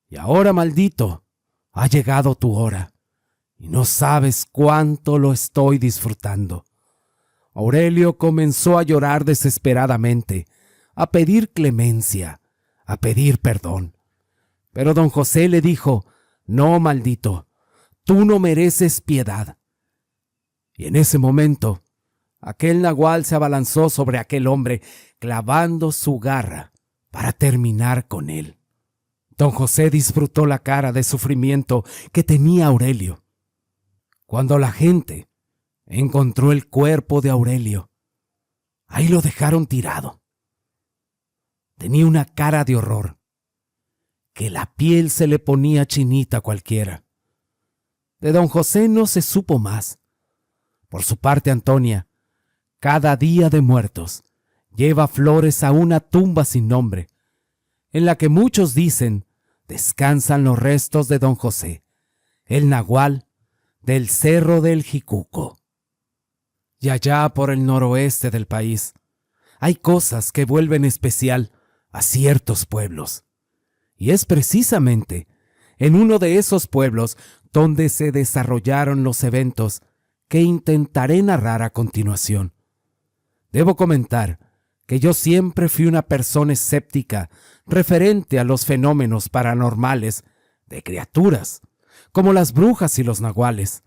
y ahora, maldito, ha llegado tu hora, y no sabes cuánto lo estoy disfrutando. Aurelio comenzó a llorar desesperadamente, a pedir clemencia, a pedir perdón. Pero don José le dijo: no, maldito, tú no mereces piedad. Y en ese momento, aquel nagual se abalanzó sobre aquel hombre, clavando su garra para terminar con él. Don José disfrutó la cara de sufrimiento que tenía Aurelio. Cuando la gente encontró el cuerpo de Aurelio, ahí lo dejaron tirado. Tenía una cara de horror, que la piel se le ponía chinita a cualquiera. De don José no se supo más. Por su parte, Antonia, cada día de muertos, lleva flores a una tumba sin nombre, en la que muchos dicen descansan los restos de don José, el nagual del Cerro del Jicuco. Y allá por el noroeste del país, hay cosas que vuelven especial a ciertos pueblos. Y es precisamente en uno de esos pueblos donde se desarrollaron los eventos que intentaré narrar a continuación. Debo comentar que yo siempre fui una persona escéptica referente a los fenómenos paranormales de criaturas, como las brujas y los naguales.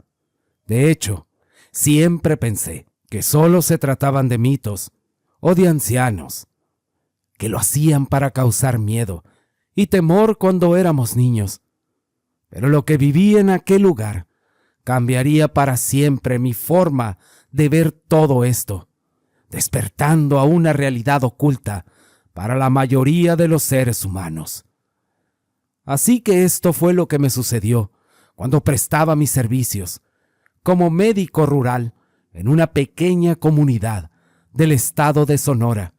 De hecho, siempre pensé que solo se trataban de mitos o de ancianos, que lo hacían para causar miedo y temor cuando éramos niños. Pero lo que viví en aquel lugar cambiaría para siempre mi forma de ver todo esto, despertando a una realidad oculta para la mayoría de los seres humanos. Así que esto fue lo que me sucedió cuando prestaba mis servicios como médico rural en una pequeña comunidad del estado de Sonora,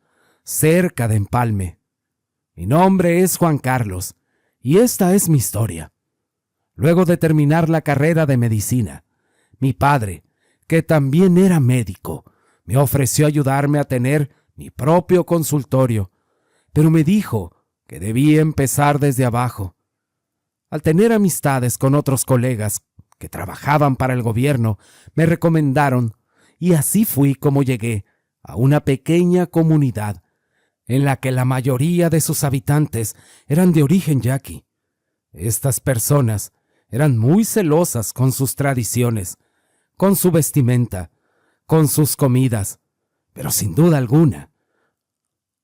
cerca de Empalme. Mi nombre es Juan Carlos, y esta es mi historia. Luego de terminar la carrera de medicina, mi padre, que también era médico, me ofreció ayudarme a tener mi propio consultorio, pero me dijo que debía empezar desde abajo. Al tener amistades con otros colegas que trabajaban para el gobierno, me recomendaron, y así fui como llegué a una pequeña comunidad en la que la mayoría de sus habitantes eran de origen yaqui. Estas personas eran muy celosas con sus tradiciones, con su vestimenta, con sus comidas, pero sin duda alguna,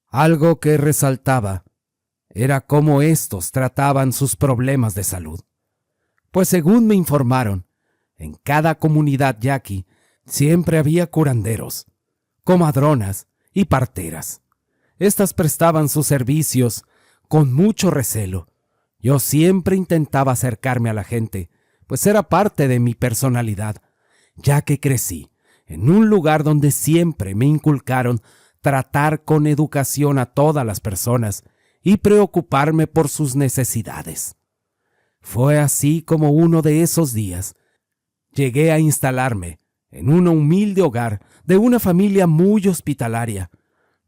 algo que resaltaba era cómo estos trataban sus problemas de salud. Pues según me informaron, en cada comunidad yaqui siempre había curanderos, comadronas y parteras. Estas prestaban sus servicios con mucho recelo. Yo siempre intentaba acercarme a la gente, pues era parte de mi personalidad, ya que crecí en un lugar donde siempre me inculcaron tratar con educación a todas las personas y preocuparme por sus necesidades. Fue así como uno de esos días llegué a instalarme en un humilde hogar de una familia muy hospitalaria.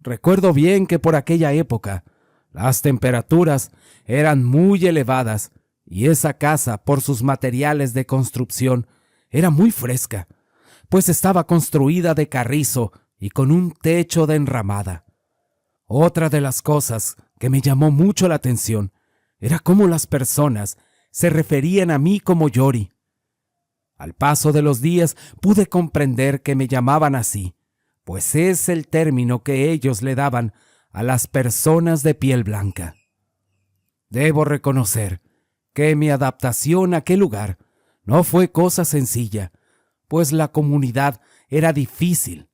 Recuerdo bien que por aquella época las temperaturas eran muy elevadas y esa casa, por sus materiales de construcción, era muy fresca, pues estaba construida de carrizo y con un techo de enramada. Otra de las cosas que me llamó mucho la atención era cómo las personas se referían a mí como Yori. Al paso de los días pude comprender que me llamaban así, pues es el término que ellos le daban a las personas de piel blanca. Debo reconocer que mi adaptación a aquel lugar no fue cosa sencilla, pues la comunidad era difícil.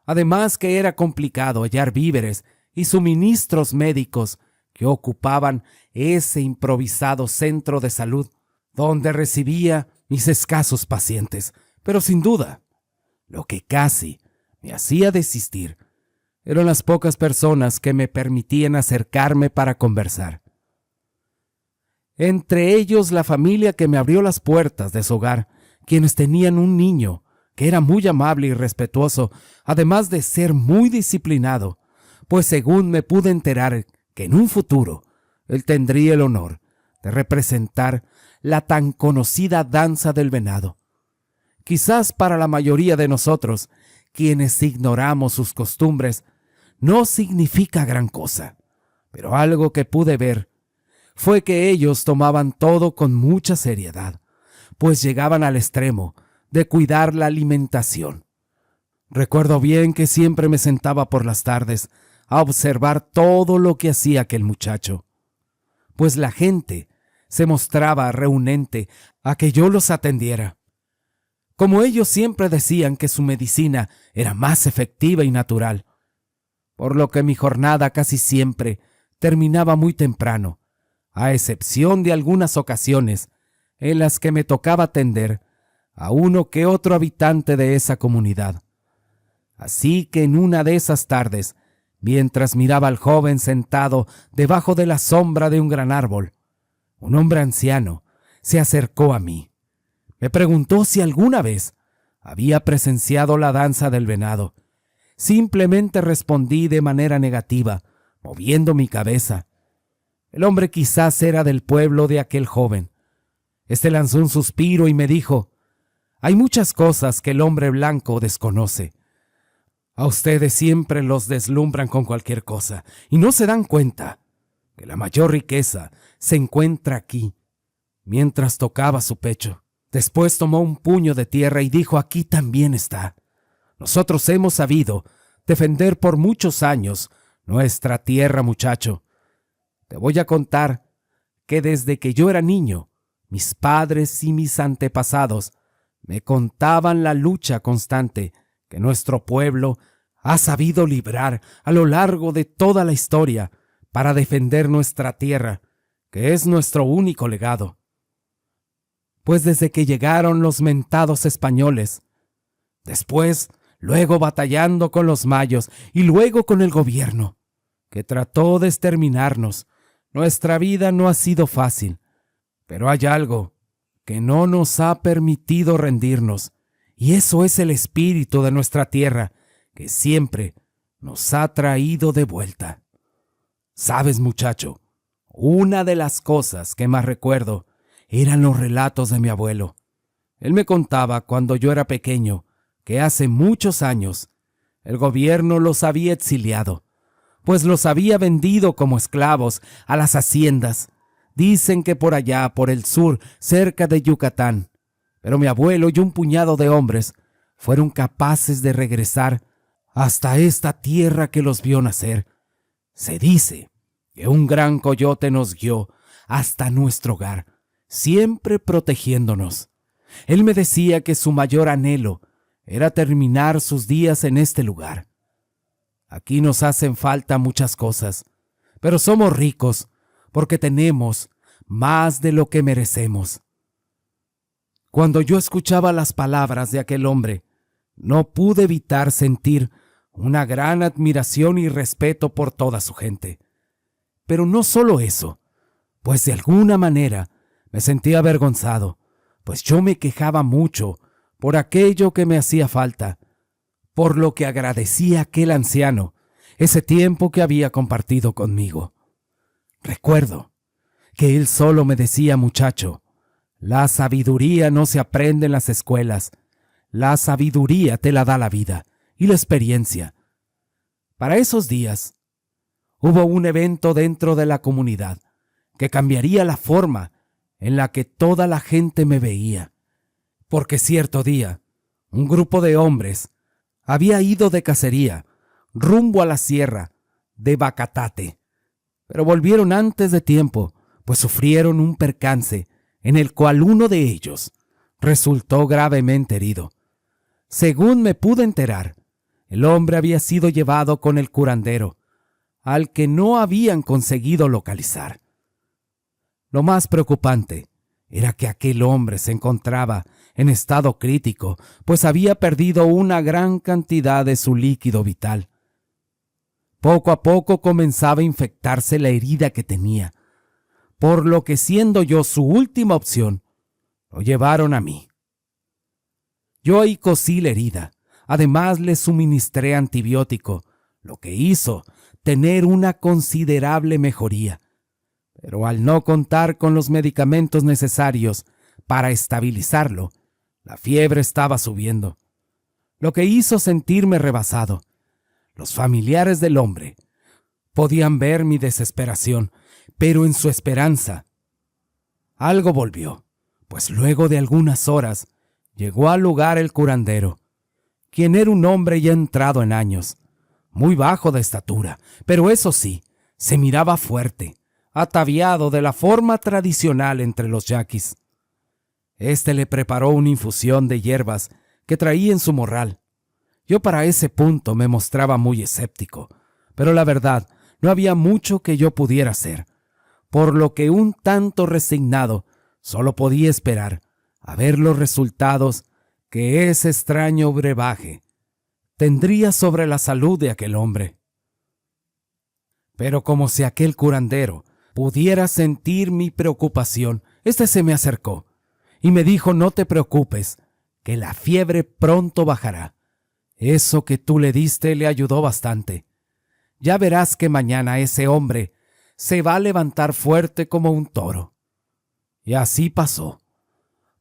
Además que era complicado hallar víveres y suministros médicos que ocupaban ese improvisado centro de salud, donde recibía mis escasos pacientes. Pero sin duda, lo que casi me hacía desistir eran las pocas personas que me permitían acercarme para conversar. Entre ellos la familia que me abrió las puertas de su hogar, quienes tenían un niño que era muy amable y respetuoso, además de ser muy disciplinado, pues según me pude enterar que en un futuro él tendría el honor de representar la tan conocida danza del venado. Quizás para la mayoría de nosotros, quienes ignoramos sus costumbres, no significa gran cosa, pero algo que pude ver fue que ellos tomaban todo con mucha seriedad, pues llegaban al extremo de cuidar la alimentación. Recuerdo bien que siempre me sentaba por las tardes a observar todo lo que hacía aquel muchacho, pues la gente se mostraba reunente a que yo los atendiera. Como ellos siempre decían que su medicina era más efectiva y natural, por lo que mi jornada casi siempre terminaba muy temprano, a excepción de algunas ocasiones en las que me tocaba atender a uno que otro habitante de esa comunidad. Así que en una de esas tardes, mientras miraba al joven sentado debajo de la sombra de un gran árbol, un hombre anciano se acercó a mí. Me preguntó si alguna vez había presenciado la danza del venado. Simplemente respondí de manera negativa, moviendo mi cabeza. El hombre quizás era del pueblo de aquel joven. Este lanzó un suspiro y me dijo: «Hay muchas cosas que el hombre blanco desconoce. A ustedes siempre los deslumbran con cualquier cosa y no se dan cuenta que la mayor riqueza se encuentra aquí». Mientras tocaba su pecho, después tomó un puño de tierra y dijo: «Aquí también está. Nosotros hemos sabido defender por muchos años nuestra tierra, muchacho. Te voy a contar que desde que yo era niño, mis padres y mis antepasados me contaban la lucha constante que nuestro pueblo ha sabido librar a lo largo de toda la historia para defender nuestra tierra, que es nuestro único legado. Pues desde que llegaron los mentados españoles, después, luego batallando con los mayos y luego con el gobierno, que trató de exterminarnos, nuestra vida no ha sido fácil. Pero hay algo que no nos ha permitido rendirnos, y eso es el espíritu de nuestra tierra, que siempre nos ha traído de vuelta. ¿Sabes, muchacho? Una de las cosas que más recuerdo eran los relatos de mi abuelo. Él me contaba cuando yo era pequeño que hace muchos años el gobierno los había exiliado, pues los había vendido como esclavos a las haciendas. Dicen que por allá, por el sur, cerca de Yucatán. Pero mi abuelo y un puñado de hombres fueron capaces de regresar hasta esta tierra que los vio nacer. Se dice que un gran coyote nos guió hasta nuestro hogar, siempre protegiéndonos. Él me decía que su mayor anhelo era terminar sus días en este lugar. Aquí nos hacen falta muchas cosas, pero somos ricos porque tenemos más de lo que merecemos. Cuando yo escuchaba las palabras de aquel hombre, no pude evitar sentir una gran admiración y respeto por toda su gente. Pero no solo eso, pues de alguna manera me sentía avergonzado, pues yo me quejaba mucho por aquello que me hacía falta, por lo que agradecía a aquel anciano ese tiempo que había compartido conmigo. Recuerdo que él solo me decía: muchacho, la sabiduría no se aprende en las escuelas, la sabiduría te la da la vida y la experiencia. Para esos días hubo un evento dentro de la comunidad que cambiaría la forma en la que toda la gente me veía, porque cierto día un grupo de hombres había ido de cacería rumbo a la sierra de Bacatate, pero volvieron antes de tiempo, pues sufrieron un percance en el cual uno de ellos resultó gravemente herido. Según me pude enterar, el hombre había sido llevado con el curandero al que no habían conseguido localizar. Lo más preocupante era que aquel hombre se encontraba en estado crítico, pues había perdido una gran cantidad de su líquido vital. Poco a poco comenzaba a infectarse la herida que tenía, por lo que, siendo yo su última opción, lo llevaron a mí. Yo ahí cosí la herida, además le suministré antibiótico, lo que hizo tener una considerable mejoría. Pero al no contar con los medicamentos necesarios para estabilizarlo, la fiebre estaba subiendo, lo que hizo sentirme rebasado. Los familiares del hombre podían ver mi desesperación, pero en su esperanza algo volvió, pues luego de algunas horas llegó al lugar el curandero, quien era un hombre ya entrado en años, muy bajo de estatura, pero eso sí, se miraba fuerte, ataviado de la forma tradicional entre los yaquis. Este le preparó una infusión de hierbas que traía en su morral. Yo para ese punto me mostraba muy escéptico, pero la verdad, no había mucho que yo pudiera hacer, por lo que un tanto resignado solo podía esperar a ver los resultados que ese extraño brebaje tendría sobre la salud de aquel hombre. Pero como si aquel curandero pudiera sentir mi preocupación, este se me acercó y me dijo: no te preocupes, que la fiebre pronto bajará. Eso que tú le diste le ayudó bastante. Ya verás que mañana ese hombre se va a levantar fuerte como un toro. Y así pasó,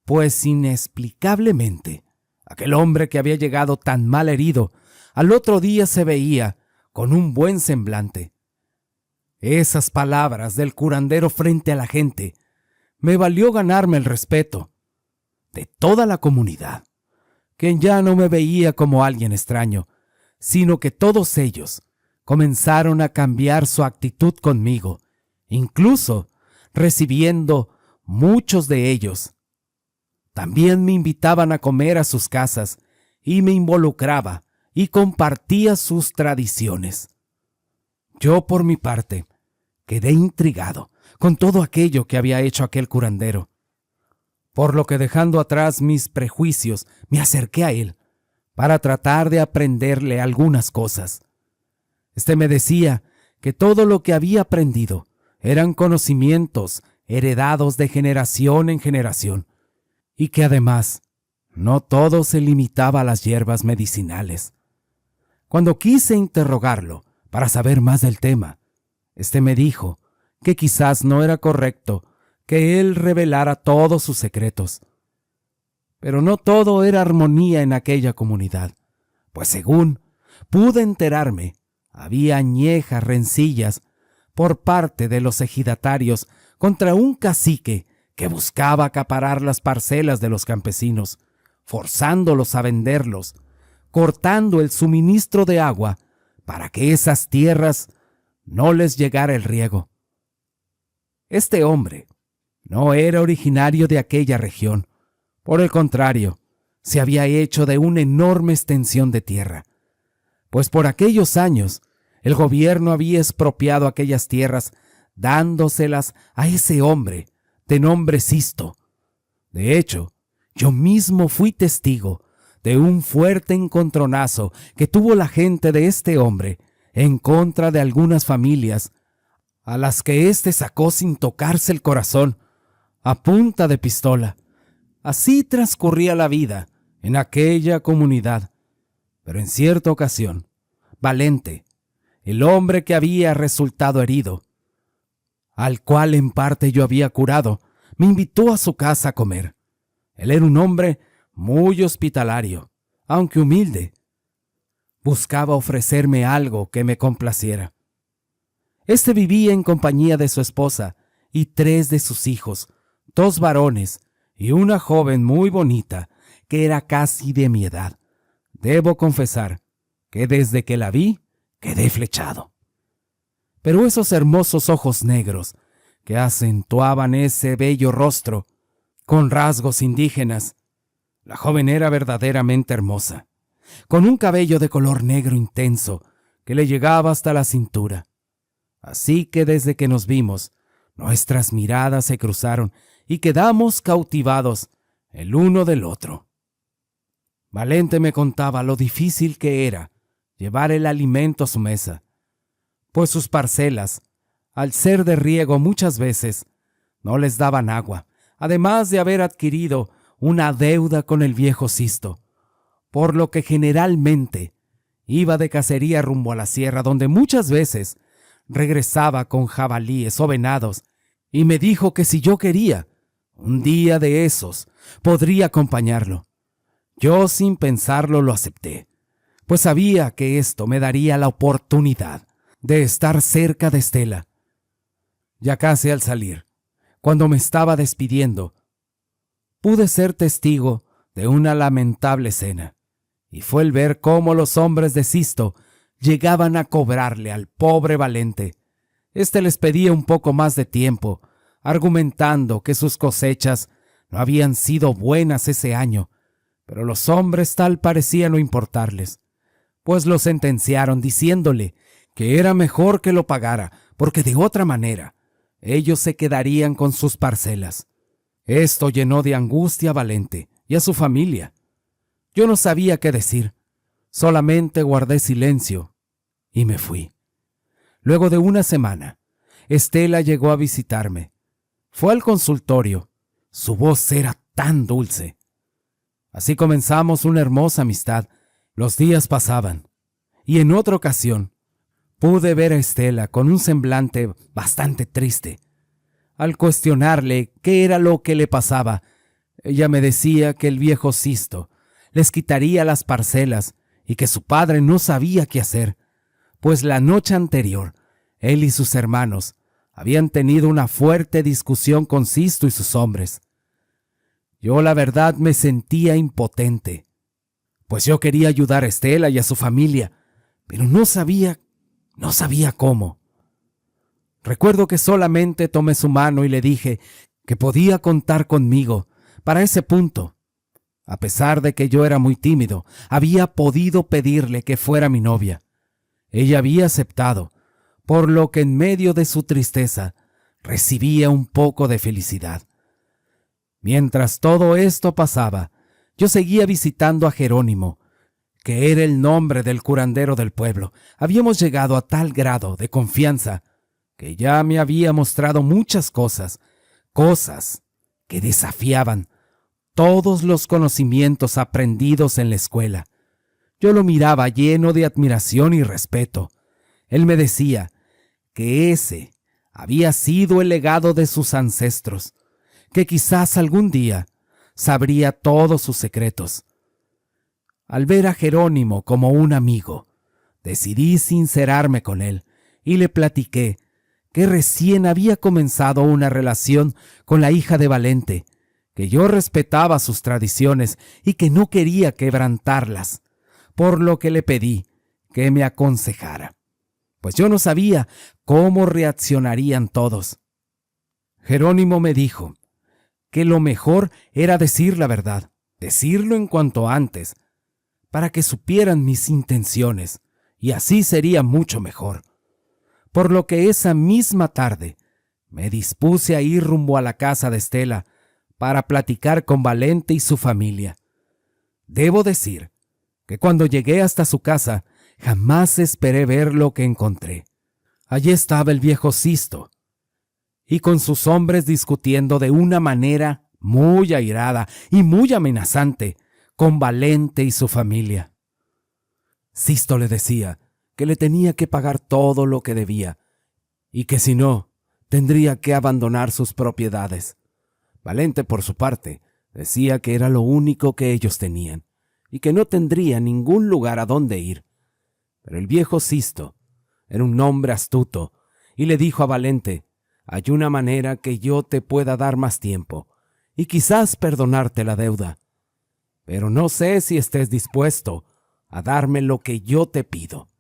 pues inexplicablemente, aquel hombre que había llegado tan mal herido, al otro día se veía con un buen semblante. Esas palabras del curandero frente a la gente me valió ganarme el respeto de toda la comunidad, quien ya no me veía como alguien extraño, sino que todos ellos comenzaron a cambiar su actitud conmigo, incluso recibiendo muchos de ellos. También me invitaban a comer a sus casas y me involucraba y compartía sus tradiciones. Yo, por mi parte, quedé intrigado con todo aquello que había hecho aquel curandero, por lo que, dejando atrás mis prejuicios, me acerqué a él para tratar de aprenderle algunas cosas. Este me decía que todo lo que había aprendido eran conocimientos heredados de generación en generación, y que además no todo se limitaba a las hierbas medicinales. Cuando quise interrogarlo para saber más del tema, este me dijo que quizás no era correcto que él revelara todos sus secretos. Pero no todo era armonía en aquella comunidad, pues según pude enterarme, había añejas rencillas por parte de los ejidatarios contra un cacique que buscaba acaparar las parcelas de los campesinos, forzándolos a venderlos, cortando el suministro de agua para que esas tierras no les llegara el riego. Este hombre no era originario de aquella región. Por el contrario, se había hecho de una enorme extensión de tierra, pues por aquellos años el gobierno había expropiado aquellas tierras, dándoselas a ese hombre de nombre Sisto. De hecho, yo mismo fui testigo de un fuerte encontronazo que tuvo la gente de este hombre en contra de algunas familias, a las que éste sacó sin tocarse el corazón, a punta de pistola. Así transcurría la vida en aquella comunidad. Pero en cierta ocasión, Valente, el hombre que había resultado herido, al cual en parte yo había curado, me invitó a su casa a comer. Él era un hombre muy hospitalario, aunque humilde. Buscaba ofrecerme algo que me complaciera. Este vivía en compañía de su esposa y 3 de sus hijos, 2 varones y una joven muy bonita que era casi de mi edad. Debo confesar que desde que la vi quedé flechado. Pero esos hermosos ojos negros que acentuaban ese bello rostro con rasgos indígenas, la joven era verdaderamente hermosa, con un cabello de color negro intenso que le llegaba hasta la cintura. Así que desde que nos vimos, nuestras miradas se cruzaron y quedamos cautivados el uno del otro. Valente me contaba lo difícil que era llevar el alimento a su mesa, pues sus parcelas, al ser de riego muchas veces, no les daban agua, además de haber adquirido una deuda con el viejo Sisto, por lo que generalmente iba de cacería rumbo a la sierra, donde muchas veces regresaba con jabalíes o venados, y me dijo que si yo quería, un día de esos, podría acompañarlo. Yo sin pensarlo lo acepté, pues sabía que esto me daría la oportunidad de estar cerca de Estela. Ya casi al salir, cuando me estaba despidiendo, pude ser testigo de una lamentable escena, y fue el ver cómo los hombres de Sisto llegaban a cobrarle al pobre Valente. Este les pedía un poco más de tiempo, argumentando que sus cosechas no habían sido buenas ese año, pero los hombres tal parecía no importarles, pues lo sentenciaron diciéndole que era mejor que lo pagara, porque de otra manera ellos se quedarían con sus parcelas. Esto llenó de angustia a Valente y a su familia. Yo no sabía qué decir, solamente guardé silencio y me fui. Luego de una semana, Estela llegó a visitarme. Fue al consultorio. Su voz era tan dulce. Así comenzamos una hermosa amistad. Los días pasaban, y en otra ocasión pude ver a Estela con un semblante bastante triste. Al cuestionarle qué era lo que le pasaba, ella me decía que el viejo Sisto les quitaría las parcelas y que su padre no sabía qué hacer, pues la noche anterior él y sus hermanos habían tenido una fuerte discusión con Sisto y sus hombres. Yo la verdad me sentía impotente, pues yo quería ayudar a Estela y a su familia, pero no sabía cómo. Recuerdo que solamente tomé su mano y le dije que podía contar conmigo para ese punto. A pesar de que yo era muy tímido, había podido pedirle que fuera mi novia. Ella había aceptado, por lo que en medio de su tristeza recibía un poco de felicidad. Mientras todo esto pasaba, yo seguía visitando a Jerónimo, que era el nombre del curandero del pueblo. Habíamos llegado a tal grado de confianza que ya me había mostrado muchas cosas que desafiaban todos los conocimientos aprendidos en la escuela. Yo lo miraba lleno de admiración y respeto. Él me decía que ese había sido el legado de sus ancestros, que quizás algún día sabría todos sus secretos. Al ver a Jerónimo como un amigo, decidí sincerarme con él y le platiqué que recién había comenzado una relación con la hija de Valente, que yo respetaba sus tradiciones y que no quería quebrantarlas, por lo que le pedí que me aconsejara, pues yo no sabía cómo reaccionarían todos. Jerónimo me dijo que lo mejor era decir la verdad, decirlo en cuanto antes, para que supieran mis intenciones, y así sería mucho mejor. Por lo que esa misma tarde me dispuse a ir rumbo a la casa de Estela para platicar con Valente y su familia. Debo decir que cuando llegué hasta su casa jamás esperé ver lo que encontré. Allí estaba el viejo Sisto, y con sus hombres discutiendo de una manera muy airada y muy amenazante con Valente y su familia. Sisto le decía que le tenía que pagar todo lo que debía y que si no, tendría que abandonar sus propiedades. Valente, por su parte, decía que era lo único que ellos tenían y que no tendría ningún lugar a donde ir. Pero el viejo Sisto era un hombre astuto y le dijo a Valente: «Hay una manera que yo te pueda dar más tiempo y quizás perdonarte la deuda, pero no sé si estés dispuesto a darme lo que yo te pido»,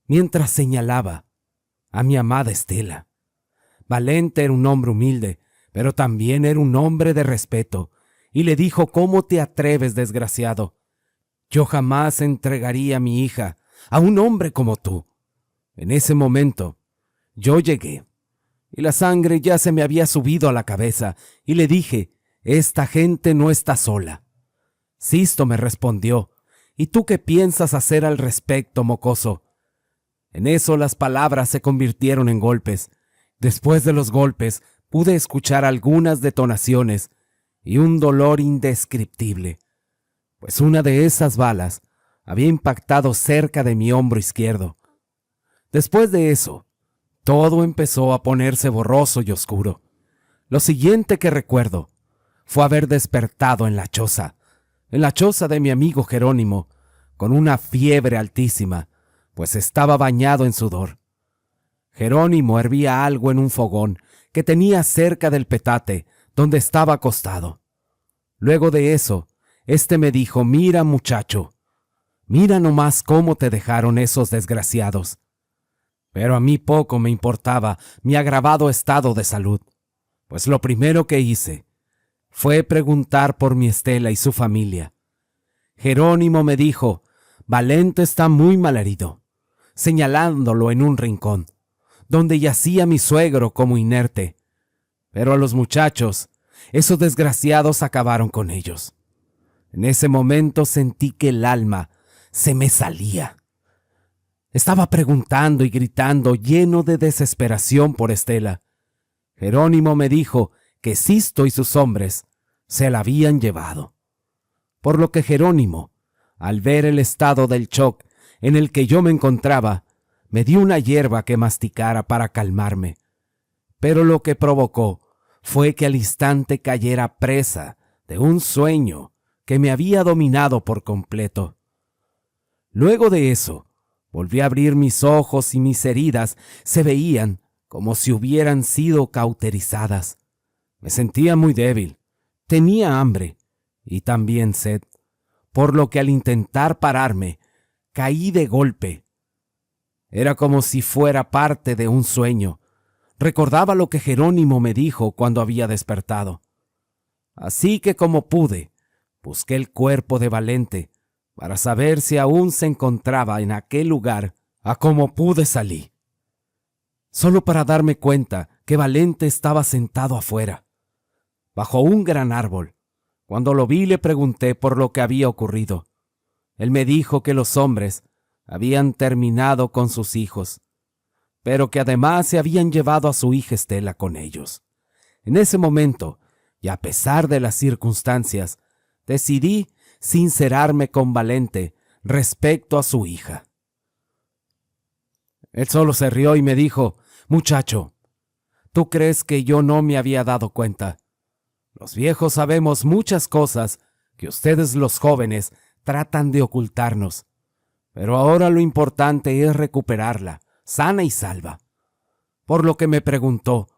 mientras señalaba a mi amada Estela. Valente era un hombre humilde, pero también era un hombre de respeto, y le dijo: «¿Cómo te atreves, desgraciado? Yo jamás entregaría a mi hija a un hombre como tú». En ese momento, Yo llegué, y la sangre ya se me había subido a la cabeza, y le dije, esta gente no está sola. Sisto me respondió, ¿y tú qué piensas hacer al respecto, mocoso? En eso las palabras se convirtieron en golpes. Después de los golpes pude escuchar algunas detonaciones y un dolor indescriptible, pues una de esas balas había impactado cerca de mi hombro izquierdo. Después de eso, todo empezó a ponerse borroso y oscuro. Lo siguiente que recuerdo fue haber despertado en la choza de mi amigo Jerónimo, con una fiebre altísima, pues estaba bañado en sudor. Jerónimo hervía algo en un fogón que tenía cerca del petate donde estaba acostado. Luego de eso, me dijo, mira muchacho, mira nomás cómo te dejaron esos desgraciados. Pero a mí poco me importaba mi agravado estado de salud, pues lo primero que hice fue preguntar por mi Estela y su familia. Jerónimo me dijo, Valente está muy malherido, señalándolo en un rincón, donde yacía mi suegro como inerte. Pero a los muchachos, esos desgraciados acabaron con ellos. En ese momento sentí que el alma se me salía. Estaba preguntando y gritando, lleno de desesperación por Estela. Jerónimo me dijo que Sisto y sus hombres se la habían llevado. Por lo que Jerónimo, al ver el estado del shock en el que yo me encontraba, me dio una hierba que masticara para calmarme. Pero lo que provocó fue que al instante cayera presa de un sueño que me había dominado por completo. Luego de eso, volví a abrir mis ojos y mis heridas se veían como si hubieran sido cauterizadas. Me sentía muy débil, tenía hambre y también sed, por lo que al intentar pararme, caí de golpe. Era como si fuera parte de un sueño. Recordaba lo que Jerónimo me dijo cuando había despertado. Así que como pude, busqué el cuerpo de Valente para saber si aún se encontraba en aquel lugar. A como pude salí, solo para darme cuenta que Valente estaba sentado afuera, bajo un gran árbol. Cuando lo vi le pregunté por lo que había ocurrido. Él me dijo que los hombres habían terminado con sus hijos, pero que además se habían llevado a su hija Estela con ellos. En ese momento, y a pesar de las circunstancias, decidí sincerarme con Valente respecto a su hija. Él solo se rió y me dijo, muchacho, ¿tú crees que yo no me había dado cuenta? Los viejos sabemos muchas cosas que ustedes los jóvenes tratan de ocultarnos, pero ahora lo importante es recuperarla, sana y salva. Por lo que me preguntó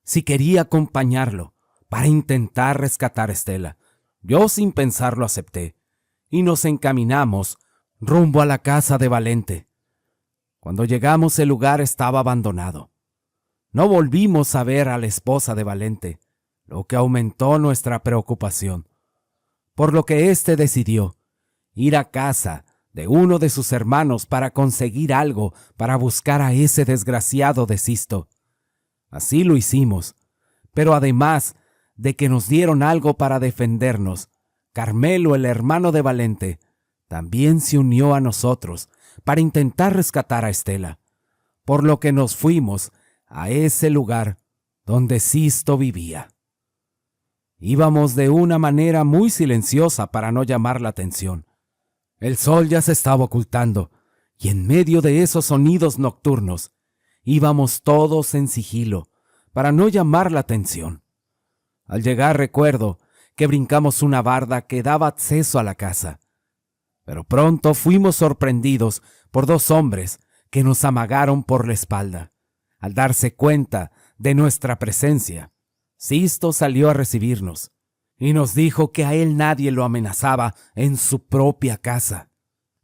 si quería acompañarlo para intentar rescatar a Estela. Yo sin pensarlo acepté, y nos encaminamos rumbo a la casa de Valente. Cuando llegamos el lugar estaba abandonado. No volvimos a ver a la esposa de Valente, lo que aumentó nuestra preocupación, por lo que éste decidió ir a casa de uno de sus hermanos para conseguir algo para buscar a ese desgraciado de Sisto. Así lo hicimos, pero además de que nos dieron algo para defendernos, Carmelo, el hermano de Valente, también se unió a nosotros para intentar rescatar a Estela, por lo que nos fuimos a ese lugar donde Sisto vivía. Íbamos de una manera muy silenciosa para no llamar la atención. El sol ya se estaba ocultando, y en medio de esos sonidos nocturnos, íbamos todos en sigilo para no llamar la atención. Al llegar recuerdo que brincamos una barda que daba acceso a la casa, pero pronto fuimos sorprendidos por dos hombres que nos amagaron por la espalda. Al darse cuenta de nuestra presencia, Sisto salió a recibirnos y nos dijo que a él nadie lo amenazaba en su propia casa.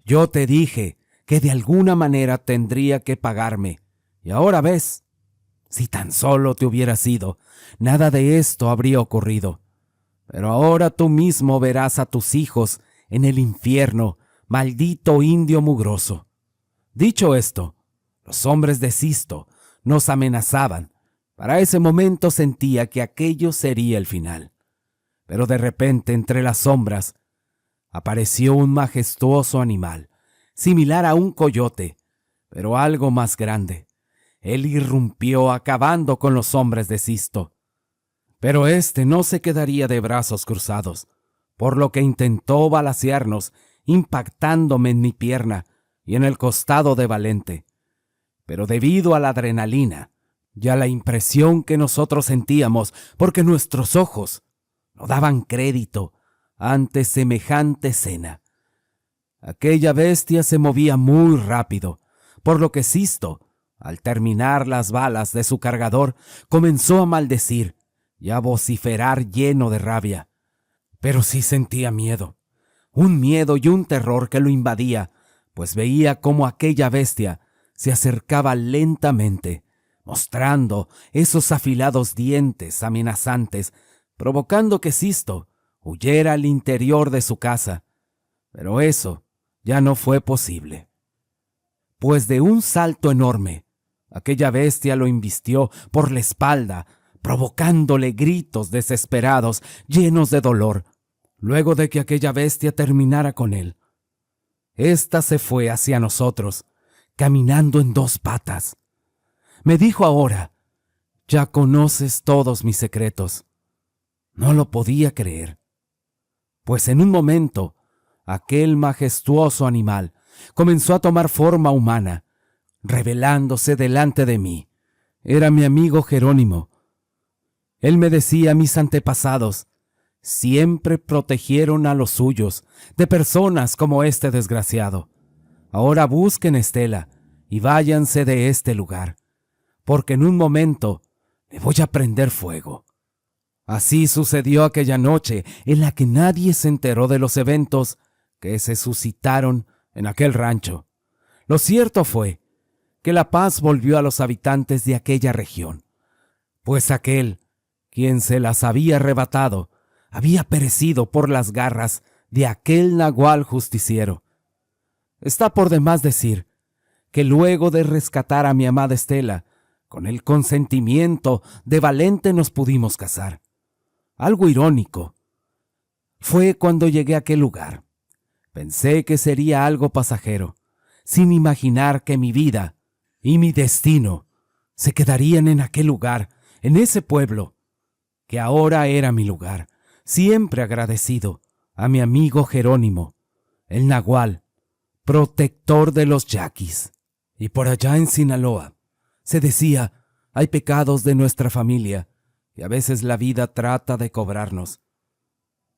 Yo te dije que de alguna manera tendría que pagarme, y ahora ves, si tan solo te hubieras ido, nada de esto habría ocurrido. Pero ahora tú mismo verás a tus hijos en el infierno, maldito indio mugroso. Dicho esto, los hombres de Sisto nos amenazaban. Para ese momento sentía que aquello sería el final. Pero de repente, entre las sombras, apareció un majestuoso animal, similar a un coyote, pero algo más grande. Él irrumpió acabando con los hombres de Sisto. Pero éste no se quedaría de brazos cruzados, por lo que intentó balacearnos, impactándome en mi pierna y en el costado de Valente. Pero debido a la adrenalina y a la impresión que nosotros sentíamos, porque nuestros ojos no daban crédito ante semejante escena, aquella bestia se movía muy rápido, por lo que Sisto, al terminar las balas de su cargador, comenzó a maldecir y a vociferar lleno de rabia. Pero sí sentía miedo, un miedo y un terror que lo invadía, pues veía cómo aquella bestia se acercaba lentamente, mostrando esos afilados dientes amenazantes, provocando que Sisto huyera al interior de su casa. Pero eso ya no fue posible, pues de un salto enorme, aquella bestia lo embistió por la espalda, provocándole gritos desesperados, llenos de dolor. Luego de que aquella bestia terminara con él, ésta se fue hacia nosotros, caminando en 2 patas. Me dijo ahora: «Ya conoces todos mis secretos». No lo podía creer, pues en un momento aquel majestuoso animal comenzó a tomar forma humana, revelándose delante de mí. Era mi amigo Jerónimo. Él me decía: mis antepasados siempre protegieron a los suyos de personas como este desgraciado. Ahora busquen a Estela y váyanse de este lugar, porque en un momento le voy a prender fuego. Así sucedió aquella noche en la que nadie se enteró de los eventos que se suscitaron en aquel rancho. Lo cierto fue que la paz volvió a los habitantes de aquella región, pues aquel quien se las había arrebatado había perecido por las garras de aquel nagual justiciero. Está por demás decir que luego de rescatar a mi amada Estela, con el consentimiento de Valente nos pudimos casar. Algo irónico fue cuando llegué a aquel lugar. Pensé que sería algo pasajero, sin imaginar que mi vida y mi destino se quedarían en aquel lugar, en ese pueblo, que ahora era mi lugar, siempre agradecido a mi amigo Jerónimo, el nagual, protector de los yaquis. Y por allá en Sinaloa, se decía, hay pecados de nuestra familia, y a veces la vida trata de cobrarnos.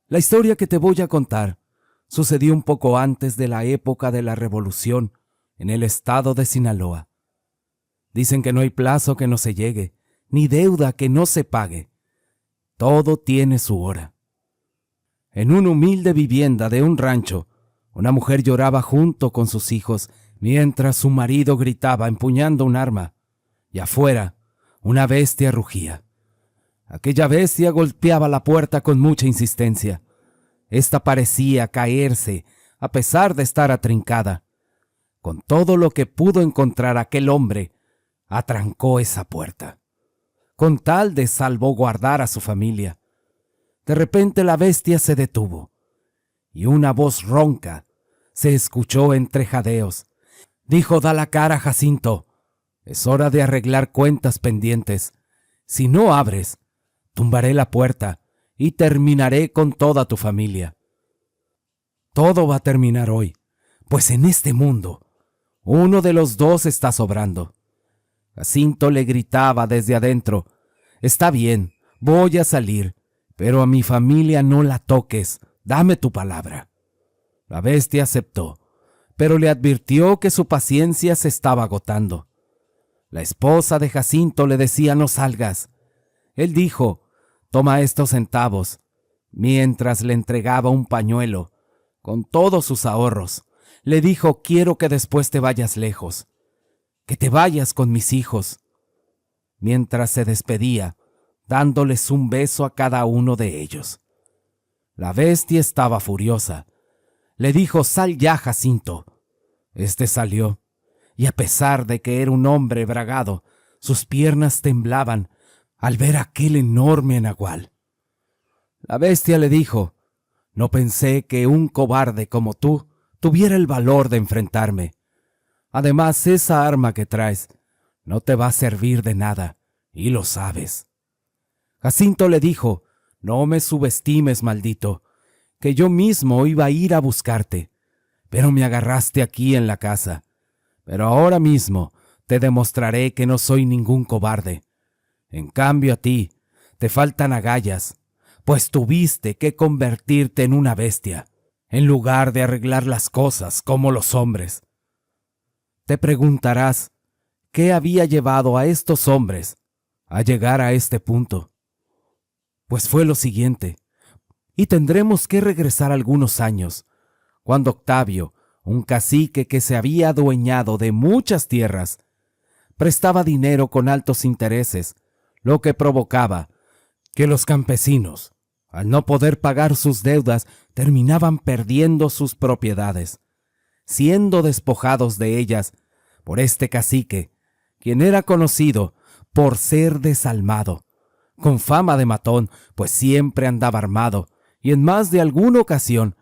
La historia que te voy a contar sucedió un poco antes de la época de la revolución en el estado de Sinaloa. Dicen que no hay plazo que no se llegue, ni deuda que no se pague. Todo tiene su hora. En una humilde vivienda de un rancho, una mujer lloraba junto con sus hijos mientras su marido gritaba empuñando un arma, y afuera una bestia rugía. Aquella bestia golpeaba la puerta con mucha insistencia. Esta parecía caerse a pesar de estar atrincada. Con todo lo que pudo encontrar aquel hombre, atrancó esa puerta, con tal de salvaguardar a su familia. De repente la bestia se detuvo, y una voz ronca se escuchó entre jadeos. Dijo: «Da la cara, Jacinto. Es hora de arreglar cuentas pendientes. Si no abres, tumbaré la puerta y terminaré con toda tu familia. Todo va a terminar hoy, pues en este mundo uno de los dos está sobrando». Jacinto le gritaba desde adentro: «Está bien, voy a salir, pero a mi familia no la toques, dame tu palabra». La bestia aceptó, pero le advirtió que su paciencia se estaba agotando. La esposa de Jacinto le decía: «No salgas». Él dijo: «Toma estos centavos», mientras le entregaba un pañuelo con todos sus ahorros. Le dijo: «Quiero que después te vayas lejos, que te vayas con mis hijos», mientras se despedía, dándoles un beso a cada uno de ellos. La bestia estaba furiosa. Le dijo: «Sal ya, Jacinto». Este salió, y a pesar de que era un hombre bragado, Sus piernas temblaban al ver aquel enorme nahual. La bestia le dijo: «No pensé que un cobarde como tú tuviera el valor de enfrentarme. Además, esa arma que traes no te va a servir de nada, y lo sabes». Jacinto le dijo: «No me subestimes, maldito, que yo mismo iba a ir a buscarte, pero me agarraste aquí en la casa. Pero ahora mismo te demostraré que no soy ningún cobarde. En cambio a ti te faltan agallas, pues tuviste que convertirte en una bestia, en lugar de arreglar las cosas como los hombres». Te preguntarás, ¿qué había llevado a estos hombres a llegar a este punto? Pues fue lo siguiente, y tendremos que regresar algunos años, cuando Octavio, un cacique que se había adueñado de muchas tierras, prestaba dinero con altos intereses, lo que provocaba que los campesinos, al no poder pagar sus deudas, terminaban perdiendo sus propiedades, siendo despojados de ellas por este cacique, quien era conocido por ser desalmado, con fama de matón, pues siempre andaba armado, y en más de alguna ocasión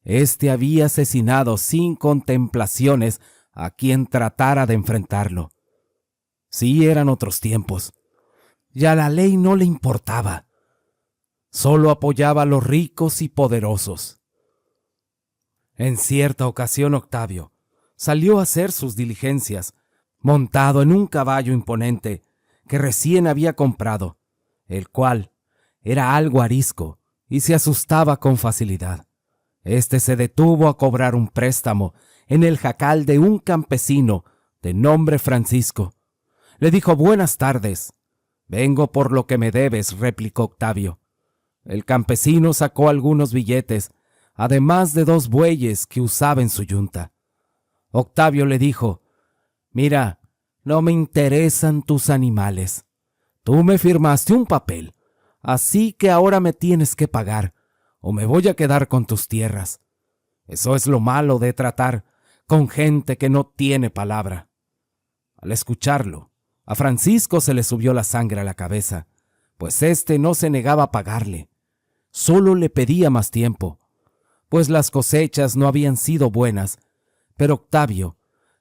éste había asesinado sin contemplaciones a quien tratara de enfrentarlo. Sí, eran otros tiempos, y a la ley no le importaba. Solo apoyaba a los ricos y poderosos. En cierta ocasión Octavio salió a hacer sus diligencias, montado en un caballo imponente que recién había comprado, el cual era algo arisco y se asustaba con facilidad. Este se detuvo a cobrar un préstamo en el jacal de un campesino de nombre Francisco. Le dijo: «Buenas tardes». «Vengo por lo que me debes», replicó Octavio. El campesino sacó algunos billetes, además de 2 bueyes que usaba en su yunta. Octavio le dijo: «Mira, no me interesan tus animales. Tú me firmaste un papel, así que ahora me tienes que pagar, o me voy a quedar con tus tierras. Eso es lo malo de tratar con gente que no tiene palabra». Al escucharlo, a Francisco se le subió la sangre a la cabeza, pues éste no se negaba a pagarle, solo le pedía más tiempo, pues las cosechas no habían sido buenas, pero Octavio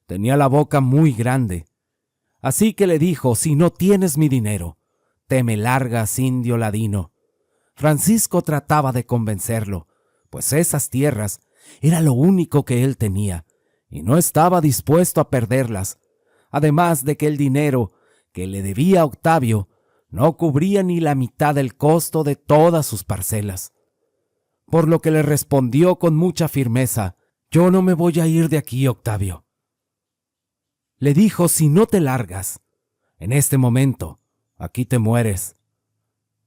tenía la boca muy grande. Así que le dijo: «Si no tienes mi dinero, te me largas, indio ladino». Francisco trataba de convencerlo, pues esas tierras era lo único que él tenía, y no estaba dispuesto a perderlas, además de que el dinero que le debía a Octavio no cubría ni la mitad del costo de todas sus parcelas. Por lo que le respondió con mucha firmeza: «Yo no me voy a ir de aquí, Octavio». Le dijo: «Si no te largas, en este momento, aquí te mueres».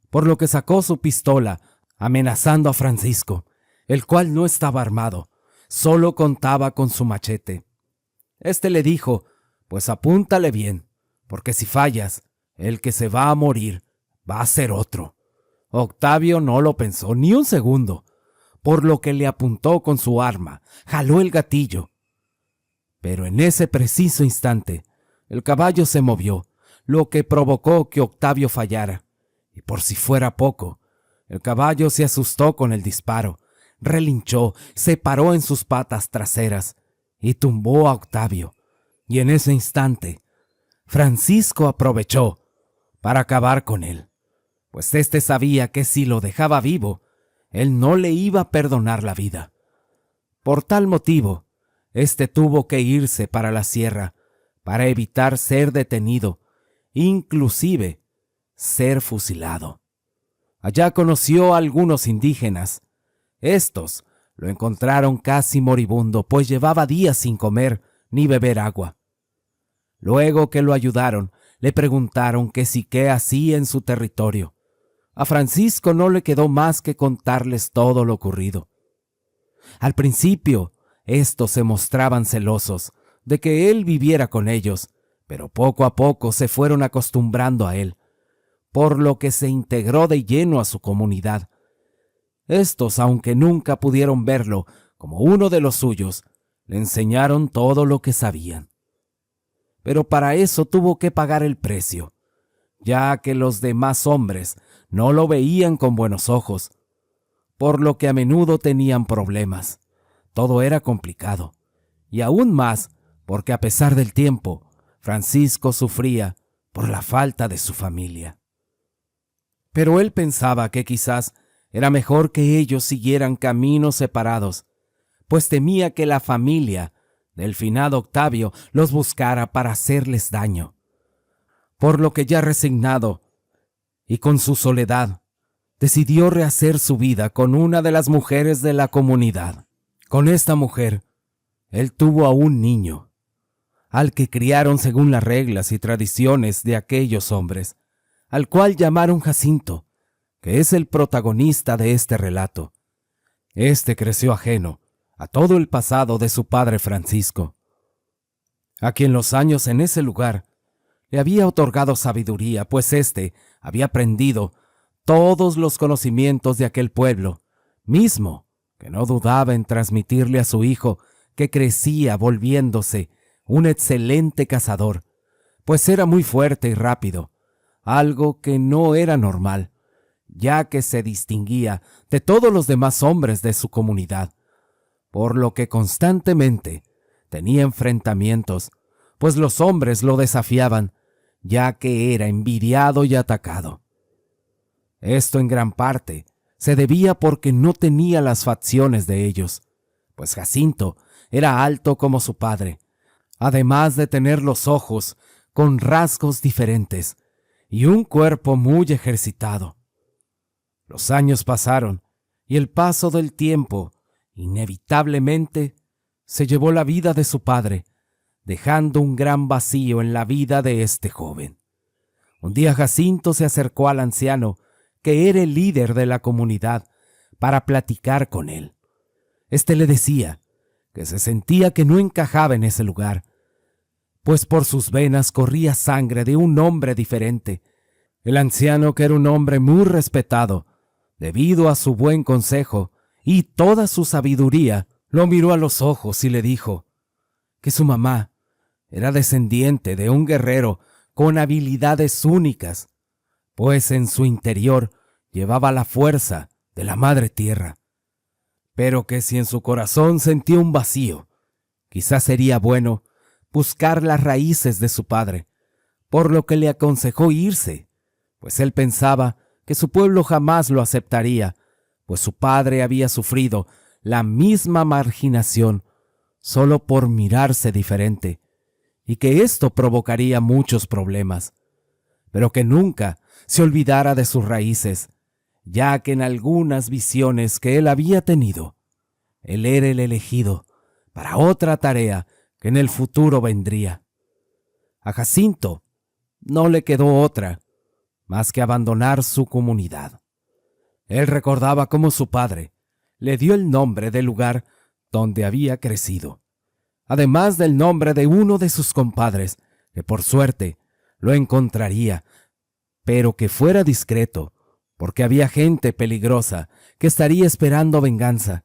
Por lo que sacó su pistola, amenazando a Francisco, el cual no estaba armado, solo contaba con su machete. Este le dijo: «Pues apúntale bien, porque si fallas, el que se va a morir va a ser otro». Octavio no lo pensó ni un segundo, por lo que le apuntó con su arma, jaló el gatillo. Pero en ese preciso instante, el caballo se movió, lo que provocó que Octavio fallara. Y por si fuera poco, el caballo se asustó con el disparo, relinchó, se paró en sus patas traseras y tumbó a Octavio. Y en ese instante, Francisco aprovechó para acabar con él, pues éste sabía que si lo dejaba vivo, él no le iba a perdonar la vida. Por tal motivo, éste tuvo que irse para la sierra para evitar ser detenido, inclusive ser fusilado. Allá conoció a algunos indígenas. Estos lo encontraron casi moribundo, pues llevaba días sin comer ni beber agua. Luego que lo ayudaron, le preguntaron que si qué hacía en su territorio. A Francisco no le quedó más que contarles todo lo ocurrido. Al principio, estos se mostraban celosos de que él viviera con ellos, pero poco a poco se fueron acostumbrando a él, por lo que se integró de lleno a su comunidad. Estos, aunque nunca pudieron verlo como uno de los suyos, le enseñaron todo lo que sabían. pero para eso tuvo que pagar el precio, ya que los demás hombres no lo veían con buenos ojos, por lo que a menudo tenían problemas. Todo era complicado, y aún más porque a pesar del tiempo, Francisco sufría por la falta de su familia. Pero él pensaba que quizás era mejor que ellos siguieran caminos separados, pues temía que la familia del finado Octavio los buscara para hacerles daño. Por lo que ya resignado y con su soledad, decidió rehacer su vida con una de las mujeres de la comunidad. Con esta mujer, él tuvo a un niño, al que criaron según las reglas y tradiciones de aquellos hombres, al cual llamaron Jacinto, que es el protagonista de este relato. Este creció ajeno a todo el pasado de su padre Francisco, a quien los años en ese lugar le había otorgado sabiduría, pues éste había aprendido todos los conocimientos de aquel pueblo, mismo que no dudaba en transmitirle a su hijo, que crecía volviéndose un excelente cazador, pues era muy fuerte y rápido, algo que no era normal, ya que se distinguía de todos los demás hombres de su comunidad, por lo que constantemente tenía enfrentamientos, pues los hombres lo desafiaban, ya que era envidiado y atacado. Esto en gran parte se debía porque no tenía las facciones de ellos, pues Jacinto era alto como su padre, además de tener los ojos con rasgos diferentes y un cuerpo muy ejercitado. Los años pasaron y el paso del tiempo inevitablemente se llevó la vida de su padre, dejando un gran vacío en la vida de este joven. Un día Jacinto se acercó al anciano, que era el líder de la comunidad, para platicar con él. Este le decía que se sentía que no encajaba en ese lugar, pues por sus venas corría sangre de un hombre diferente. El anciano, que era un hombre muy respetado, debido a su buen consejo y toda su sabiduría, lo miró a los ojos y le dijo que su mamá era descendiente de un guerrero con habilidades únicas, pues en su interior llevaba la fuerza de la madre tierra, pero que si en su corazón sentía un vacío, quizás sería bueno buscar las raíces de su padre, por lo que le aconsejó irse, pues él pensaba que su pueblo jamás lo aceptaría, pues su padre había sufrido la misma marginación solo por mirarse diferente, y que esto provocaría muchos problemas, pero que nunca se olvidara de sus raíces, ya que en algunas visiones que él había tenido, él era el elegido para otra tarea que en el futuro vendría. A Jacinto no le quedó otra más que abandonar su comunidad. Él recordaba cómo su padre le dio el nombre del lugar donde había crecido, además del nombre de uno de sus compadres, que por suerte lo encontraría, pero que fuera discreto, porque había gente peligrosa que estaría esperando venganza,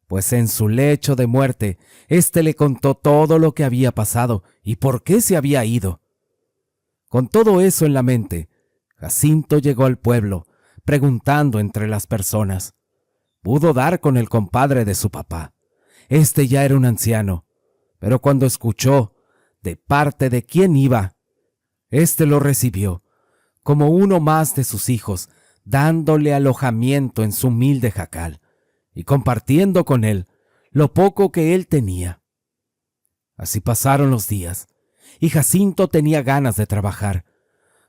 pues en su lecho de muerte, éste le contó todo lo que había pasado y por qué se había ido. Con todo eso en la mente, Jacinto llegó al pueblo, preguntando entre las personas. Pudo dar con el compadre de su papá. Este ya era un anciano, pero cuando escuchó de parte de quién iba, este lo recibió como uno más de sus hijos, dándole alojamiento en su humilde jacal y compartiendo con él lo poco que él tenía. Así pasaron los días, y Jacinto tenía ganas de trabajar,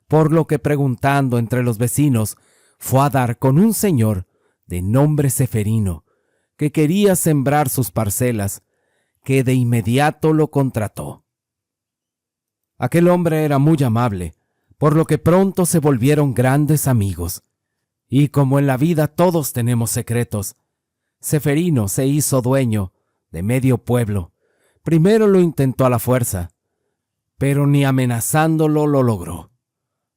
por lo que preguntando entre los vecinos, fue a dar con un señor de nombre Ceferino, que quería sembrar sus parcelas, que de inmediato lo contrató. Aquel hombre era muy amable, por lo que pronto se volvieron grandes amigos. Y como en la vida todos tenemos secretos, Ceferino se hizo dueño de medio pueblo. Primero lo intentó a la fuerza, pero ni amenazándolo lo logró.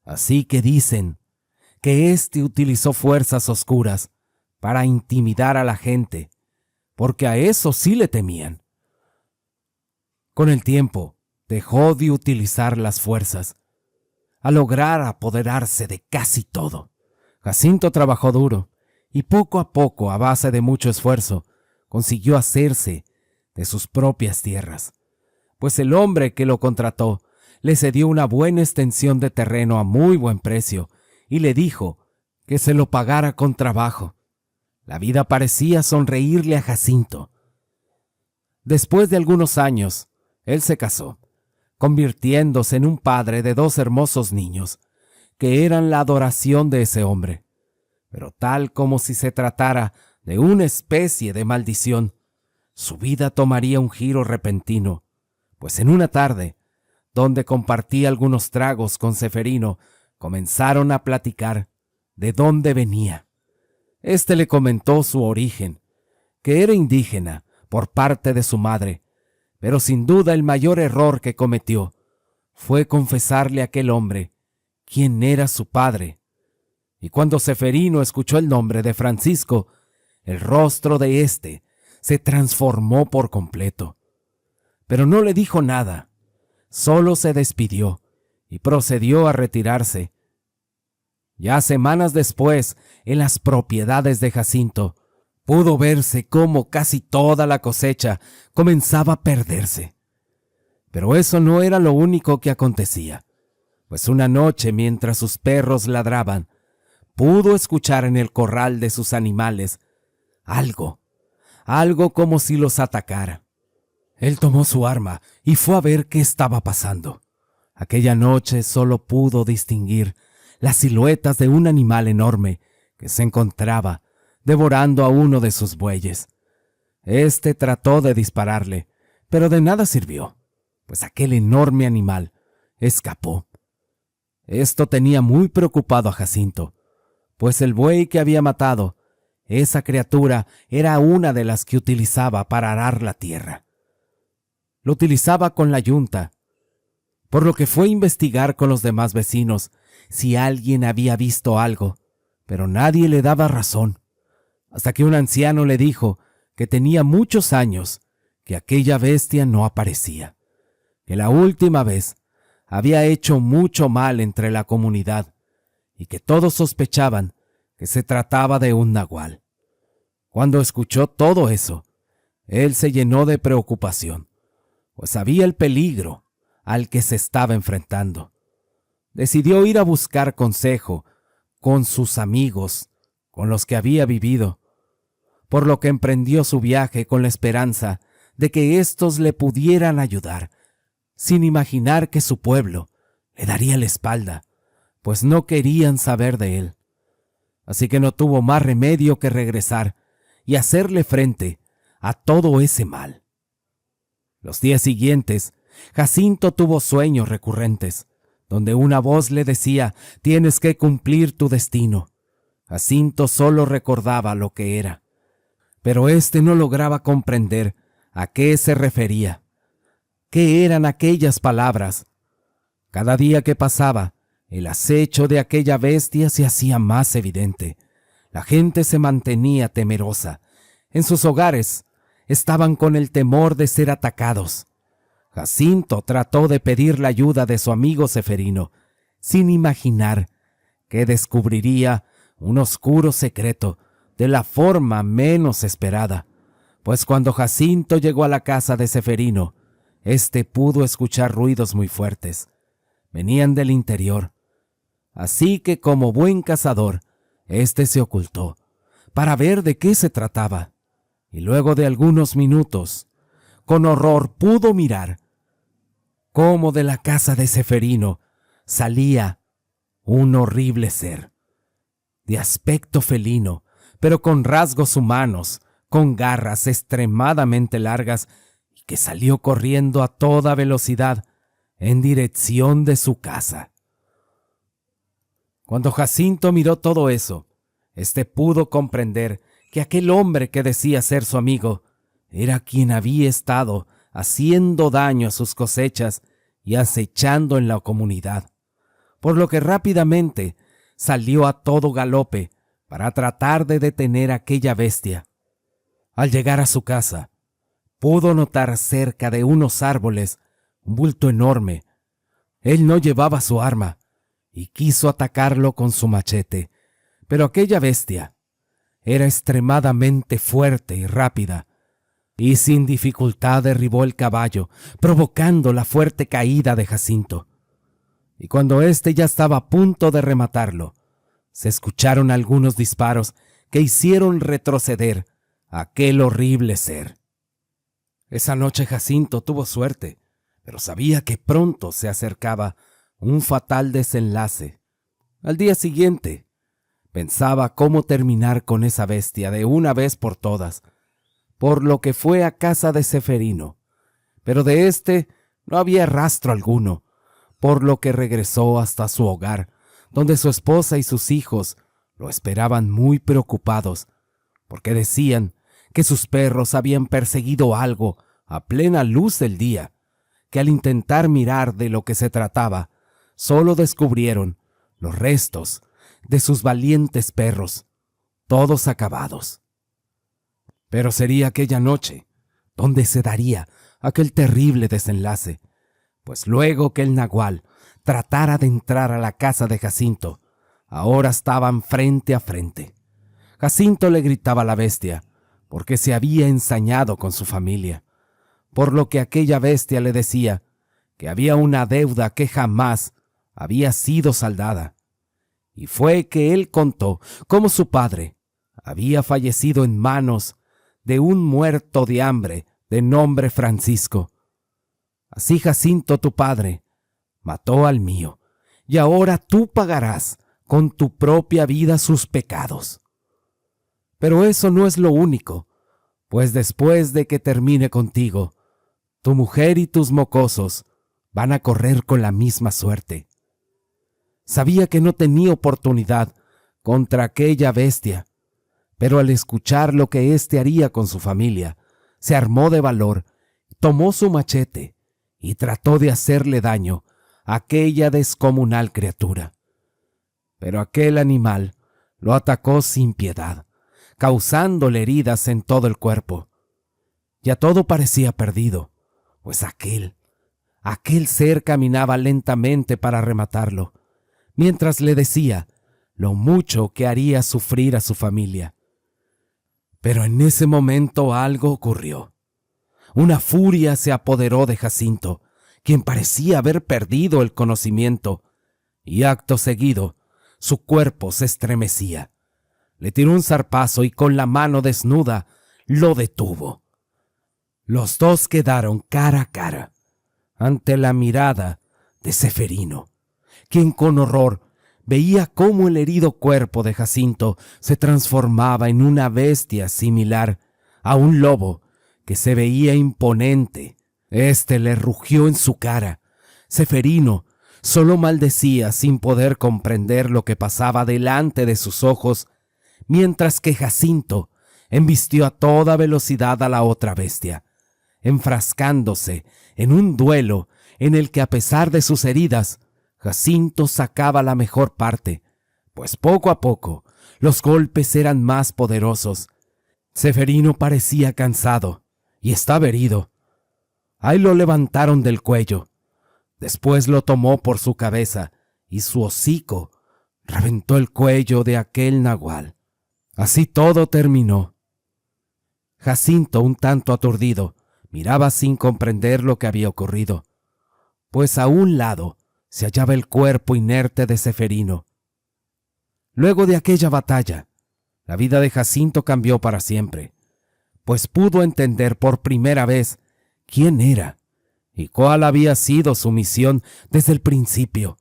Así que dicen que éste utilizó fuerzas oscuras para intimidar a la gente, porque a eso sí le temían. Con el tiempo, dejó de utilizar las fuerzas, a lograr apoderarse de casi todo. Jacinto trabajó duro y poco a poco, a base de mucho esfuerzo, consiguió hacerse de sus propias tierras, pues el hombre que lo contrató le cedió una buena extensión de terreno a muy buen precio y le dijo que se lo pagara con trabajo. La vida parecía sonreírle a Jacinto. Después de algunos años, él se casó, convirtiéndose en un padre de 2 hermosos niños, que eran la adoración de ese hombre. Pero tal como si se tratara de una especie de maldición, su vida tomaría un giro repentino, pues en una tarde, donde compartía algunos tragos con Ceferino, comenzaron a platicar de dónde venía. Este le comentó su origen, que era indígena por parte de su madre, pero sin duda el mayor error que cometió fue confesarle a aquel hombre quién era su padre. Y cuando Ceferino escuchó el nombre de Francisco, el rostro de éste se transformó por completo. Pero no le dijo nada, solo se despidió y procedió a retirarse. Ya semanas después, en las propiedades de Jacinto, pudo verse cómo casi toda la cosecha comenzaba a perderse. Pero eso no era lo único que acontecía, pues una noche, mientras sus perros ladraban, pudo escuchar en el corral de sus animales algo como si los atacara. Él tomó su arma y fue a ver qué estaba pasando. Aquella noche solo pudo distinguir las siluetas de un animal enorme que se encontraba devorando a uno de sus bueyes. Este trató de dispararle, pero de nada sirvió, pues aquel enorme animal escapó. Esto tenía muy preocupado a Jacinto, pues el buey que había matado, esa criatura era una de las que utilizaba para arar la tierra. Lo utilizaba con la yunta, por lo que fue a investigar con los demás vecinos si alguien había visto algo, pero nadie le daba razón, hasta que un anciano le dijo que tenía muchos años que aquella bestia no aparecía, que la última vez había hecho mucho mal entre la comunidad y que todos sospechaban que se trataba de un nahual. Cuando escuchó todo eso, él se llenó de preocupación, pues sabía el peligro al que se estaba enfrentando. Decidió ir a buscar consejo con sus amigos, con los que había vivido, por lo que emprendió su viaje con la esperanza de que éstos le pudieran ayudar, sin imaginar que su pueblo le daría la espalda, pues no querían saber de él. Así que no tuvo más remedio que regresar y hacerle frente a todo ese mal. Los días siguientes, Jacinto tuvo sueños recurrentes, donde una voz le decía: «Tienes que cumplir tu destino». Jacinto solo recordaba lo que era, pero éste no lograba comprender a qué se refería. ¿Qué eran aquellas palabras? Cada día que pasaba, el acecho de aquella bestia se hacía más evidente. La gente se mantenía temerosa. En sus hogares estaban con el temor de ser atacados. Jacinto trató de pedir la ayuda de su amigo Ceferino, sin imaginar que descubriría un oscuro secreto de la forma menos esperada, pues cuando Jacinto llegó a la casa de Ceferino, éste pudo escuchar ruidos muy fuertes. Venían del interior. Así que, como buen cazador, éste se ocultó para ver de qué se trataba, y luego de algunos minutos, con horror pudo mirar cómo de la casa de Ceferino salía un horrible ser, de aspecto felino, pero con rasgos humanos, con garras extremadamente largas, y que salió corriendo a toda velocidad en dirección de su casa. Cuando Jacinto miró todo eso, pudo comprender que aquel hombre que decía ser su amigo era quien había estado haciendo daño a sus cosechas y acechando en la comunidad, por lo que rápidamente salió a todo galope para tratar de detener a aquella bestia. Al llegar a su casa, pudo notar cerca de unos árboles un bulto enorme. Él no llevaba su arma y quiso atacarlo con su machete, pero aquella bestia era extremadamente fuerte y rápida, y sin dificultad derribó el caballo, provocando la fuerte caída de Jacinto. Y cuando éste ya estaba a punto de rematarlo, se escucharon algunos disparos que hicieron retroceder a aquel horrible ser. Esa noche Jacinto tuvo suerte, pero sabía que pronto se acercaba un fatal desenlace. Al día siguiente, pensaba cómo terminar con esa bestia de una vez por todas, por lo que fue a casa de Ceferino, pero de éste no había rastro alguno, por lo que regresó hasta su hogar, donde su esposa y sus hijos lo esperaban muy preocupados, porque decían que sus perros habían perseguido algo a plena luz del día, que al intentar mirar de lo que se trataba, solo descubrieron los restos de sus valientes perros, todos acabados. Pero sería aquella noche donde se daría aquel terrible desenlace, pues luego que el nagual tratara de entrar a la casa de Jacinto, ahora estaban frente a frente. Jacinto le gritaba a la bestia, porque se había ensañado con su familia, por lo que aquella bestia le decía que había una deuda que jamás había sido saldada. Y fue que él contó cómo su padre había fallecido en manos de un muerto de hambre de nombre Francisco. Así Jacinto, tu padre, mató al mío, y ahora tú pagarás con tu propia vida sus pecados. Pero eso no es lo único, pues después de que termine contigo, tu mujer y tus mocosos van a correr con la misma suerte. Sabía que no tenía oportunidad contra aquella bestia, pero al escuchar lo que éste haría con su familia, se armó de valor, tomó su machete y trató de hacerle daño a aquella descomunal criatura. Pero aquel animal lo atacó sin piedad, causándole heridas en todo el cuerpo. Ya todo parecía perdido, pues aquel ser caminaba lentamente para rematarlo, mientras le decía lo mucho que haría sufrir a su familia. Pero en ese momento algo ocurrió. Una furia se apoderó de Jacinto, quien parecía haber perdido el conocimiento, y acto seguido su cuerpo se estremecía. Le tiró un zarpazo y con la mano desnuda lo detuvo. Los dos quedaron cara a cara ante la mirada de Ceferino, quien con horror veía cómo el herido cuerpo de Jacinto se transformaba en una bestia similar a un lobo que se veía imponente. Este le rugió en su cara. Ceferino solo maldecía sin poder comprender lo que pasaba delante de sus ojos, mientras que Jacinto embistió a toda velocidad a la otra bestia, enfrascándose en un duelo en el que, a pesar de sus heridas, Jacinto sacaba la mejor parte, pues poco a poco los golpes eran más poderosos. Ceferino parecía cansado y estaba herido. Ahí lo levantaron del cuello. Después lo tomó por su cabeza y su hocico reventó el cuello de aquel nagual. Así todo terminó. Jacinto, un tanto aturdido, miraba sin comprender lo que había ocurrido, pues a un lado se hallaba el cuerpo inerte de Ceferino. Luego de aquella batalla, la vida de Jacinto cambió para siempre, pues pudo entender por primera vez quién era y cuál había sido su misión desde el principio,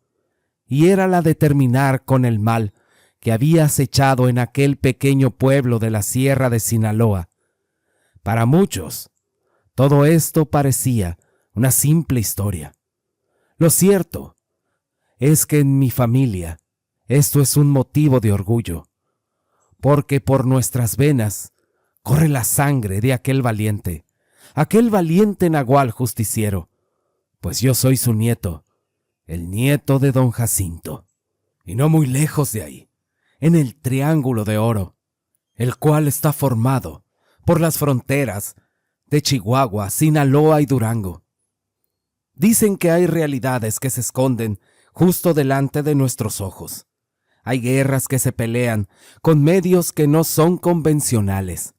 y era la de terminar con el mal que había acechado en aquel pequeño pueblo de la Sierra de Sinaloa. Para muchos, todo esto parecía una simple historia. Lo cierto es que en mi familia esto es un motivo de orgullo, porque por nuestras venas corre la sangre de aquel valiente nagual justiciero, pues yo soy su nieto, el nieto de don Jacinto. Y no muy lejos de ahí, en el Triángulo de Oro, el cual está formado por las fronteras de Chihuahua, Sinaloa y Durango, Dicen que hay realidades que se esconden justo delante de nuestros ojos. Hay guerras que se pelean con medios que no son convencionales.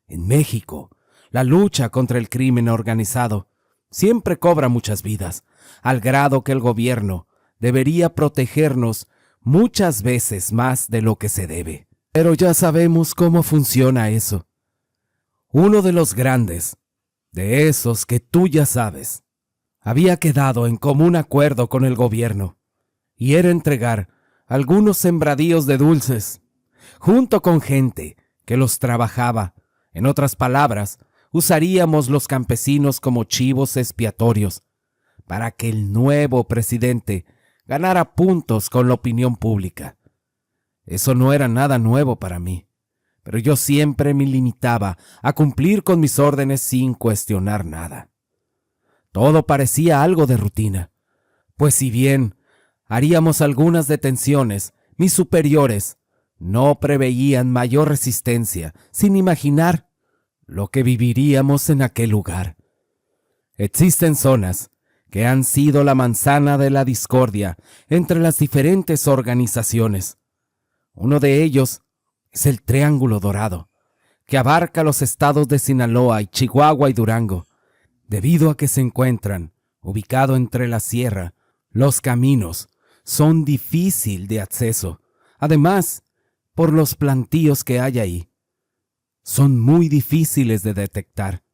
En México, la lucha contra el crimen organizado siempre cobra muchas vidas, al grado que el gobierno debería protegernos muchas veces más de lo que se debe. Pero ya sabemos cómo funciona eso. Uno de los grandes, de esos que tú ya sabes, había quedado en común acuerdo con el gobierno, y era entregar algunos sembradíos de dulces, junto con gente que los trabajaba. En otras palabras, usaríamos los campesinos como chivos expiatorios para que el nuevo presidente ganara puntos con la opinión pública. Eso no era nada nuevo para mí, pero yo siempre me limitaba a cumplir con mis órdenes sin cuestionar nada. Todo parecía algo de rutina, pues si bien haríamos algunas detenciones, mis superiores no preveían mayor resistencia, sin imaginar lo que viviríamos en aquel lugar. Existen zonas que han sido la manzana de la discordia entre las diferentes organizaciones. Uno de ellos es el Triángulo Dorado, que abarca los estados de Sinaloa y Chihuahua y Durango. Debido a que se encuentran ubicado entre la sierra, los caminos son difícil de acceso. Además, por los plantíos que hay ahí, son muy difíciles de detectar.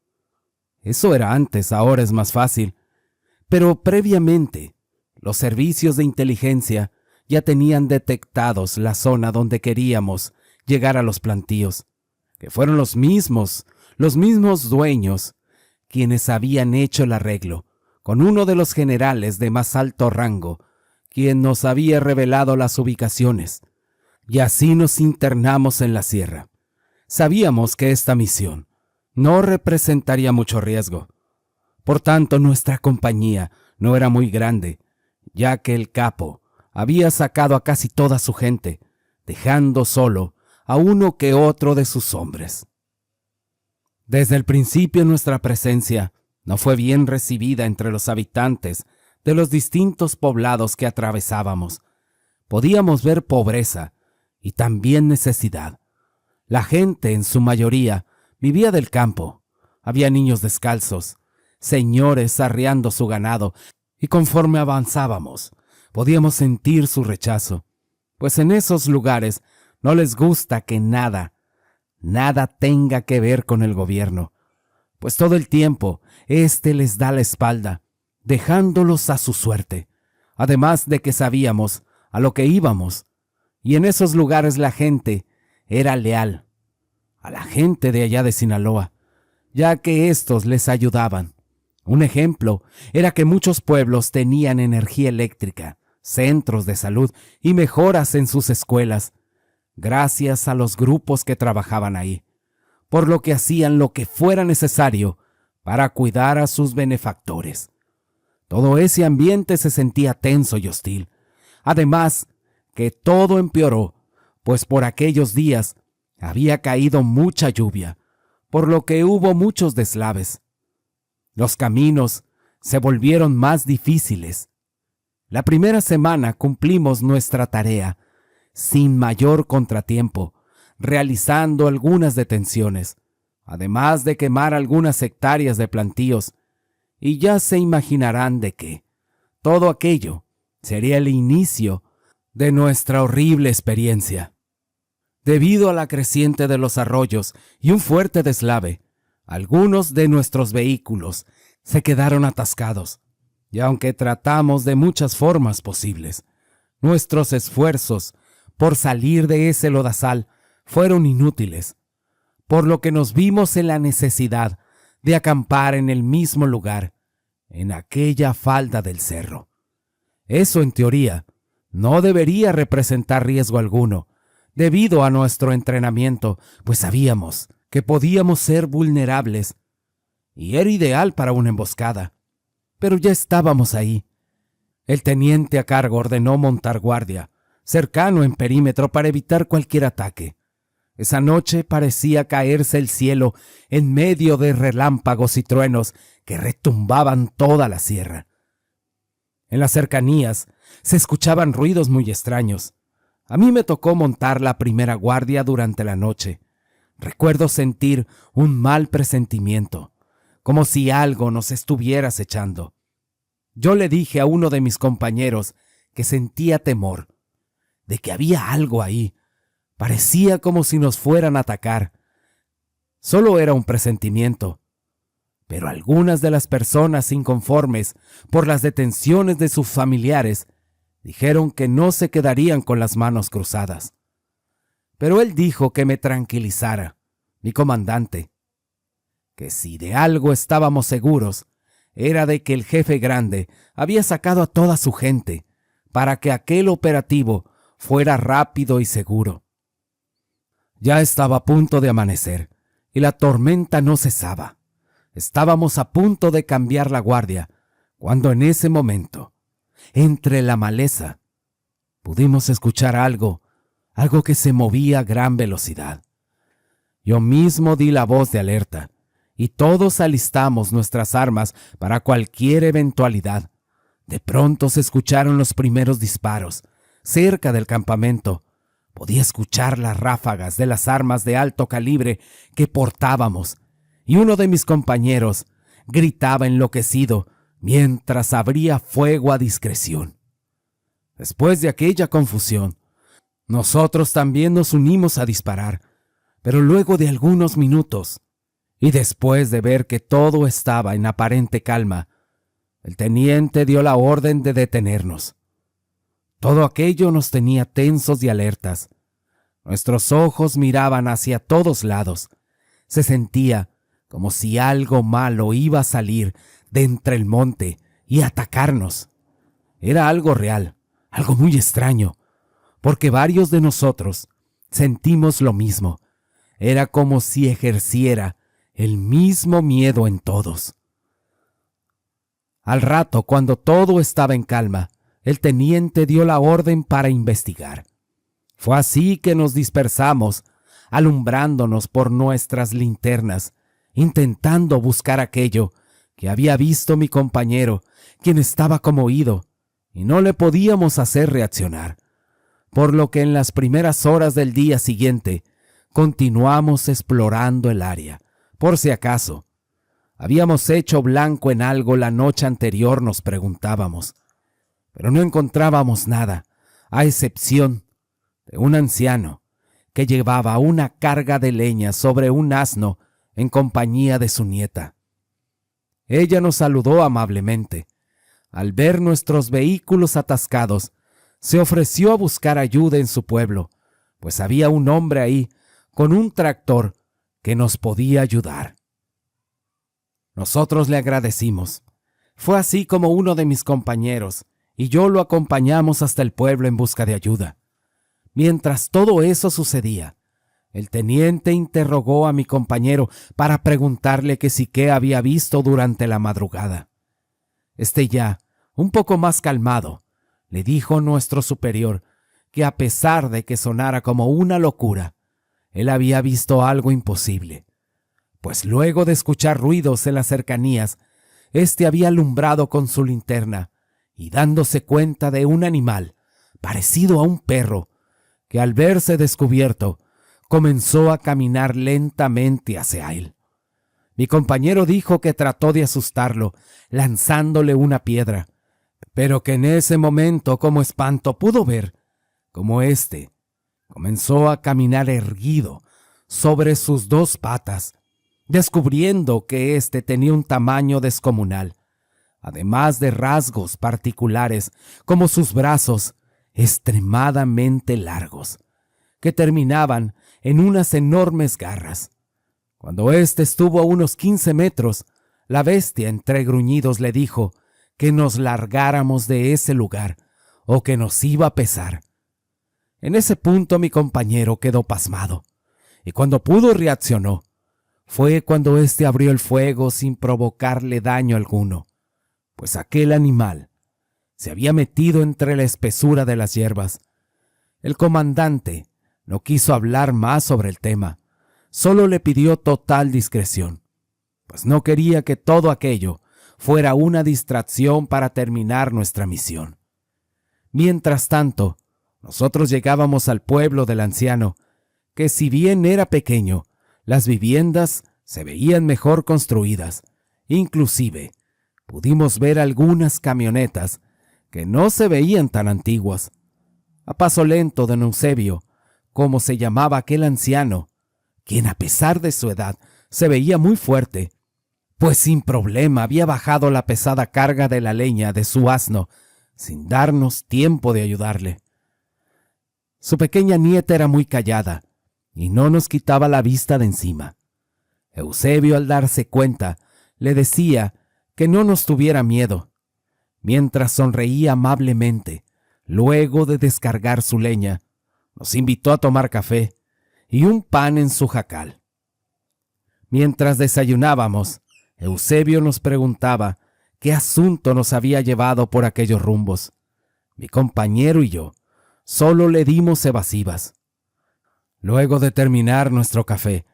Eso era antes, ahora es más fácil. Pero previamente, los servicios de inteligencia ya tenían detectados la zona donde queríamos llegar a los plantíos, que fueron los mismos dueños quienes habían hecho el arreglo con uno de los generales de más alto rango, quien nos había revelado las ubicaciones. Y así nos internamos en la sierra. Sabíamos que esta misión no representaría mucho riesgo. Por tanto, nuestra compañía no era muy grande, ya que el capo había sacado a casi toda su gente, dejando solo a uno que otro de sus hombres. Desde el principio nuestra presencia no fue bien recibida entre los habitantes de los distintos poblados que atravesábamos. Podíamos ver pobreza y también necesidad. La gente, en su mayoría, vivía del campo. Había niños descalzos, señores arreando su ganado, y conforme avanzábamos, podíamos sentir su rechazo, pues en esos lugares no les gusta que nada tenga que ver con el gobierno, pues todo el tiempo les da la espalda, dejándolos a su suerte, además de que sabíamos a lo que íbamos, y en esos lugares la gente era leal a la gente de allá de Sinaloa, ya que éstos les ayudaban. Un ejemplo era que muchos pueblos tenían energía eléctrica, centros de salud y mejoras en sus escuelas, gracias a los grupos que trabajaban ahí, por lo que hacían lo que fuera necesario para cuidar a sus benefactores. Todo ese ambiente se sentía tenso y hostil. Además, que todo empeoró, pues por aquellos días había caído mucha lluvia, por lo que hubo muchos deslaves. Los caminos se volvieron más difíciles. La primera semana cumplimos nuestra tarea sin mayor contratiempo, realizando algunas detenciones, además de quemar algunas hectáreas de plantíos, y ya se imaginarán de qué. Todo aquello sería el inicio de nuestra horrible experiencia. Debido a la creciente de los arroyos y un fuerte deslave, algunos de nuestros vehículos se quedaron atascados, y aunque tratamos de muchas formas posibles, nuestros esfuerzos por salir de ese lodazal fueron inútiles, por lo que nos vimos en la necesidad de acampar en el mismo lugar, en aquella falda del cerro. Eso, en teoría, no debería representar riesgo alguno, debido a nuestro entrenamiento, pues sabíamos que podíamos ser vulnerables, y era ideal para una emboscada. Pero ya estábamos ahí. El teniente a cargo ordenó montar guardia, cercano en perímetro para evitar cualquier ataque. Esa noche parecía caerse el cielo en medio de relámpagos y truenos que retumbaban toda la sierra. En las cercanías se escuchaban ruidos muy extraños. A mí me tocó montar la primera guardia durante la noche. Recuerdo sentir un mal presentimiento, como si algo nos estuviera acechando. Yo le dije a uno de mis compañeros que sentía temor, de que había algo ahí. Parecía como si nos fueran a atacar. Solo era un presentimiento. Pero algunas de las personas inconformes por las detenciones de sus familiares dijeron que no se quedarían con las manos cruzadas. Pero él dijo que me tranquilizara, mi comandante, que si de algo estábamos seguros, era de que el jefe grande había sacado a toda su gente para que aquel operativo fuera rápido y seguro. Ya estaba a punto de amanecer y la tormenta no cesaba. Estábamos a punto de cambiar la guardia, cuando en ese momento, entre la maleza, pudimos escuchar algo que se movía a gran velocidad. Yo mismo di la voz de alerta, y todos alistamos nuestras armas para cualquier eventualidad. De pronto se escucharon los primeros disparos. Cerca del campamento, podía escuchar las ráfagas de las armas de alto calibre que portábamos, y uno de mis compañeros gritaba enloquecido mientras abría fuego a discreción. Después de aquella confusión, nosotros también nos unimos a disparar, pero luego de algunos minutos, y después de ver que todo estaba en aparente calma, el teniente dio la orden de detenernos. Todo aquello nos tenía tensos y alertas. Nuestros ojos miraban hacia todos lados. Se sentía como si algo malo iba a salir de entre el monte y atacarnos. Era algo real, algo muy extraño, porque varios de nosotros sentimos lo mismo. Era como si ejerciera el mismo miedo en todos. Al rato, cuando todo estaba en calma, el teniente dio la orden para investigar. Fue así que nos dispersamos, alumbrándonos por nuestras linternas, intentando buscar aquello que había visto mi compañero, quien estaba conmovido, y no le podíamos hacer reaccionar. Por lo que en las primeras horas del día siguiente, continuamos explorando el área, por si acaso. ¿Habíamos hecho blanco en algo la noche anterior?, nos preguntábamos. Pero no encontrábamos nada, a excepción de un anciano que llevaba una carga de leña sobre un asno en compañía de su nieta. Ella nos saludó amablemente. Al ver nuestros vehículos atascados, se ofreció a buscar ayuda en su pueblo, pues había un hombre ahí con un tractor que nos podía ayudar. Nosotros le agradecimos. Fue así como uno de mis compañeros y yo lo acompañamos hasta el pueblo en busca de ayuda. Mientras todo eso sucedía, el teniente interrogó a mi compañero para preguntarle que si qué había visto durante la madrugada. Ya, un poco más calmado, le dijo nuestro superior que a pesar de que sonara como una locura, él había visto algo imposible, pues luego de escuchar ruidos en las cercanías, había alumbrado con su linterna y dándose cuenta de un animal parecido a un perro que al verse descubierto comenzó a caminar lentamente hacia él. Mi compañero dijo que trató de asustarlo lanzándole una piedra, pero que en ese momento como espanto pudo ver cómo comenzó a caminar erguido sobre sus dos patas, descubriendo que tenía un tamaño descomunal, además de rasgos particulares como sus brazos extremadamente largos, que terminaban en unas enormes garras. Cuando estuvo a unos 15 metros, la bestia entre gruñidos le dijo que nos largáramos de ese lugar o que nos iba a pesar. En ese punto mi compañero quedó pasmado, y cuando pudo reaccionó. Fue cuando abrió el fuego sin provocarle daño alguno, pues aquel animal se había metido entre la espesura de las hierbas. El comandante no quiso hablar más sobre el tema, solo le pidió total discreción, pues no quería que todo aquello fuera una distracción para terminar nuestra misión. Mientras tanto, nosotros llegábamos al pueblo del anciano, que si bien era pequeño, las viviendas se veían mejor construidas. Inclusive, pudimos ver algunas camionetas que no se veían tan antiguas. A paso lento don Eusebio, como se llamaba aquel anciano, quien a pesar de su edad se veía muy fuerte, pues sin problema había bajado la pesada carga de la leña de su asno, sin darnos tiempo de ayudarle. Su pequeña nieta era muy callada, y no nos quitaba la vista de encima. Eusebio, al darse cuenta, le decía que no nos tuviera miedo, mientras sonreía amablemente. Luego de descargar su leña, nos invitó a tomar café y un pan en su jacal. Mientras desayunábamos, Eusebio nos preguntaba qué asunto nos había llevado por aquellos rumbos. Mi compañero y yo solo le dimos evasivas. Luego de terminar nuestro café,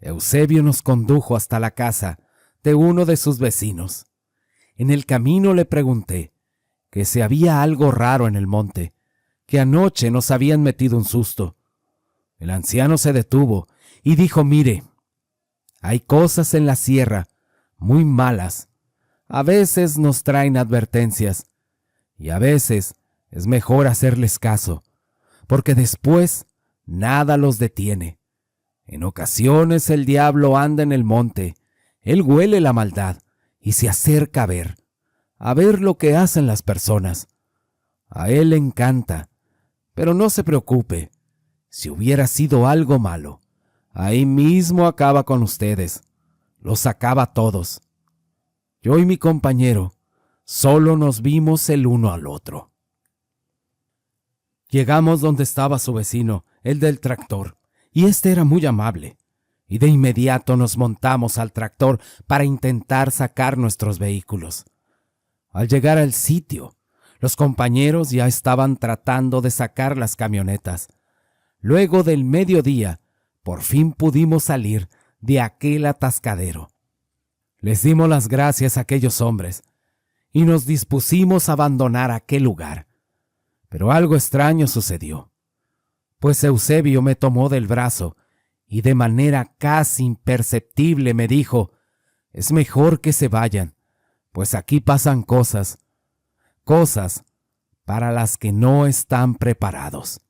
Eusebio nos condujo hasta la casa de uno de sus vecinos. En el camino le pregunté que si había algo raro en el monte, que anoche nos habían metido un susto. El anciano se detuvo y dijo: «Mire, hay cosas en la sierra muy malas. A veces nos traen advertencias y a veces es mejor hacerles caso, porque después nada los detiene. En ocasiones el diablo anda en el monte, él huele la maldad y se acerca a ver lo que hacen las personas. A él le encanta, pero no se preocupe, si hubiera sido algo malo, ahí mismo acaba con ustedes, los acaba a todos». Yo y mi compañero solo nos vimos el uno al otro. Llegamos donde estaba su vecino, el del tractor, y este era muy amable, y de inmediato nos montamos al tractor para intentar sacar nuestros vehículos. Al llegar al sitio, los compañeros ya estaban tratando de sacar las camionetas. Luego del mediodía, por fin pudimos salir de aquel atascadero. Les dimos las gracias a aquellos hombres y nos dispusimos a abandonar aquel lugar. Pero algo extraño sucedió, pues Eusebio me tomó del brazo y de manera casi imperceptible me dijo: «Es mejor que se vayan, pues aquí pasan cosas para las que no están preparados».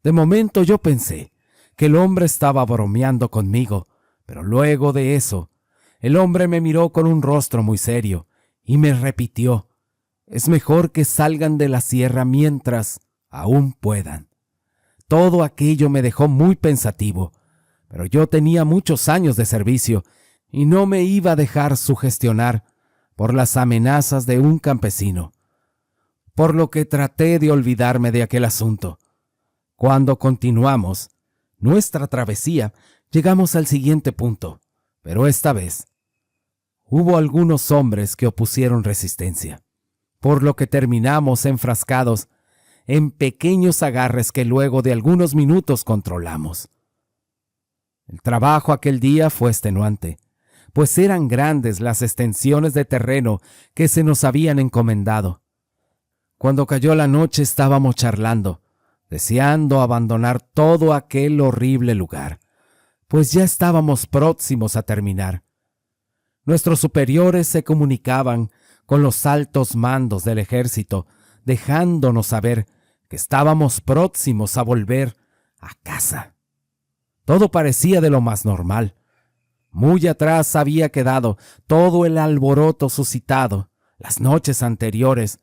De momento yo pensé que el hombre estaba bromeando conmigo, pero luego de eso, el hombre me miró con un rostro muy serio y me repitió: «Es mejor que salgan de la sierra mientras aún puedan». Todo aquello me dejó muy pensativo, pero yo tenía muchos años de servicio y no me iba a dejar sugestionar por las amenazas de un campesino, por lo que traté de olvidarme de aquel asunto. Cuando continuamos nuestra travesía, llegamos al siguiente punto, pero esta vez hubo algunos hombres que opusieron resistencia, por lo que terminamos enfrascados en pequeños agarres que luego de algunos minutos controlamos. El trabajo aquel día fue extenuante, pues eran grandes las extensiones de terreno que se nos habían encomendado. Cuando cayó la noche estábamos charlando, deseando abandonar todo aquel horrible lugar, pues ya estábamos próximos a terminar. Nuestros superiores se comunicaban con los altos mandos del ejército, dejándonos saber que estábamos próximos a volver a casa. Todo parecía de lo más normal. Muy atrás había quedado todo el alboroto suscitado las noches anteriores.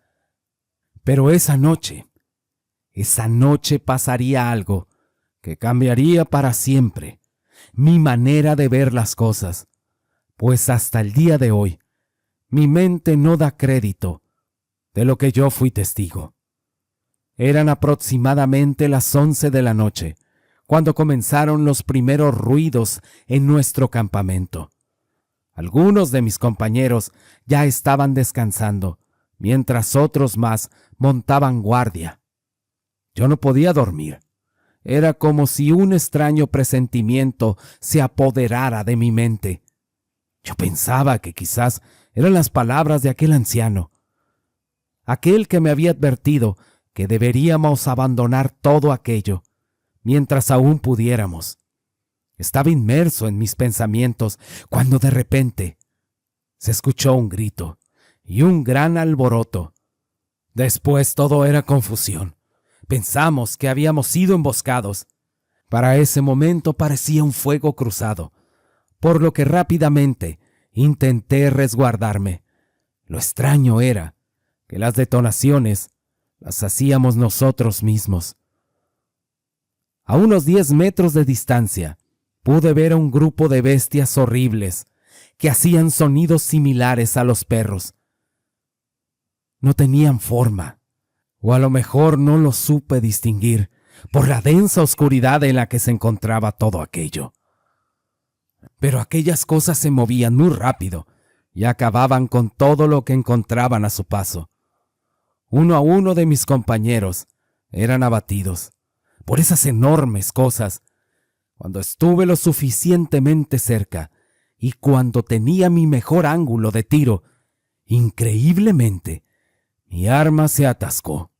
Pero esa noche pasaría algo que cambiaría para siempre mi manera de ver las cosas, pues hasta el día de hoy mi mente no da crédito de lo que yo fui testigo. Eran aproximadamente las 11 de la noche cuando comenzaron los primeros ruidos en nuestro campamento. Algunos de mis compañeros ya estaban descansando, mientras otros más montaban guardia. Yo no podía dormir. Era como si un extraño presentimiento se apoderara de mi mente. Yo pensaba que quizás eran las palabras de aquel anciano, aquel que me había advertido que deberíamos abandonar todo aquello mientras aún pudiéramos. Estaba inmerso en mis pensamientos cuando de repente se escuchó un grito y un gran alboroto. Después todo era confusión. Pensamos que habíamos sido emboscados. Para ese momento parecía un fuego cruzado, por lo que rápidamente intenté resguardarme. Lo extraño era que las detonaciones las hacíamos nosotros mismos. A unos 10 metros de distancia, pude ver a un grupo de bestias horribles que hacían sonidos similares a los perros. No tenían forma, o a lo mejor no lo supe distinguir por la densa oscuridad en la que se encontraba todo aquello. Pero aquellas cosas se movían muy rápido y acababan con todo lo que encontraban a su paso. Uno a uno de mis compañeros eran abatidos por esas enormes cosas. Cuando estuve lo suficientemente cerca y cuando tenía mi mejor ángulo de tiro, increíblemente, mi arma se atascó.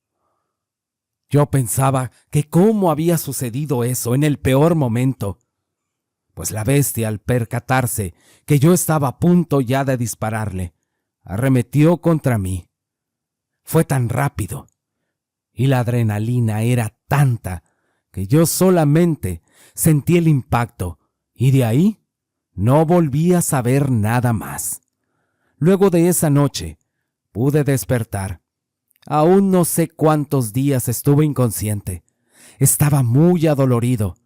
Yo pensaba que cómo había sucedido eso en el peor momento, pues la bestia, al percatarse que yo estaba a punto ya de dispararle, arremetió contra mí. Fue tan rápido y la adrenalina era tanta que yo solamente sentí el impacto y de ahí no volví a saber nada más. Luego de esa noche pude despertar. Aún no sé cuántos días estuve inconsciente. Estaba muy adolorido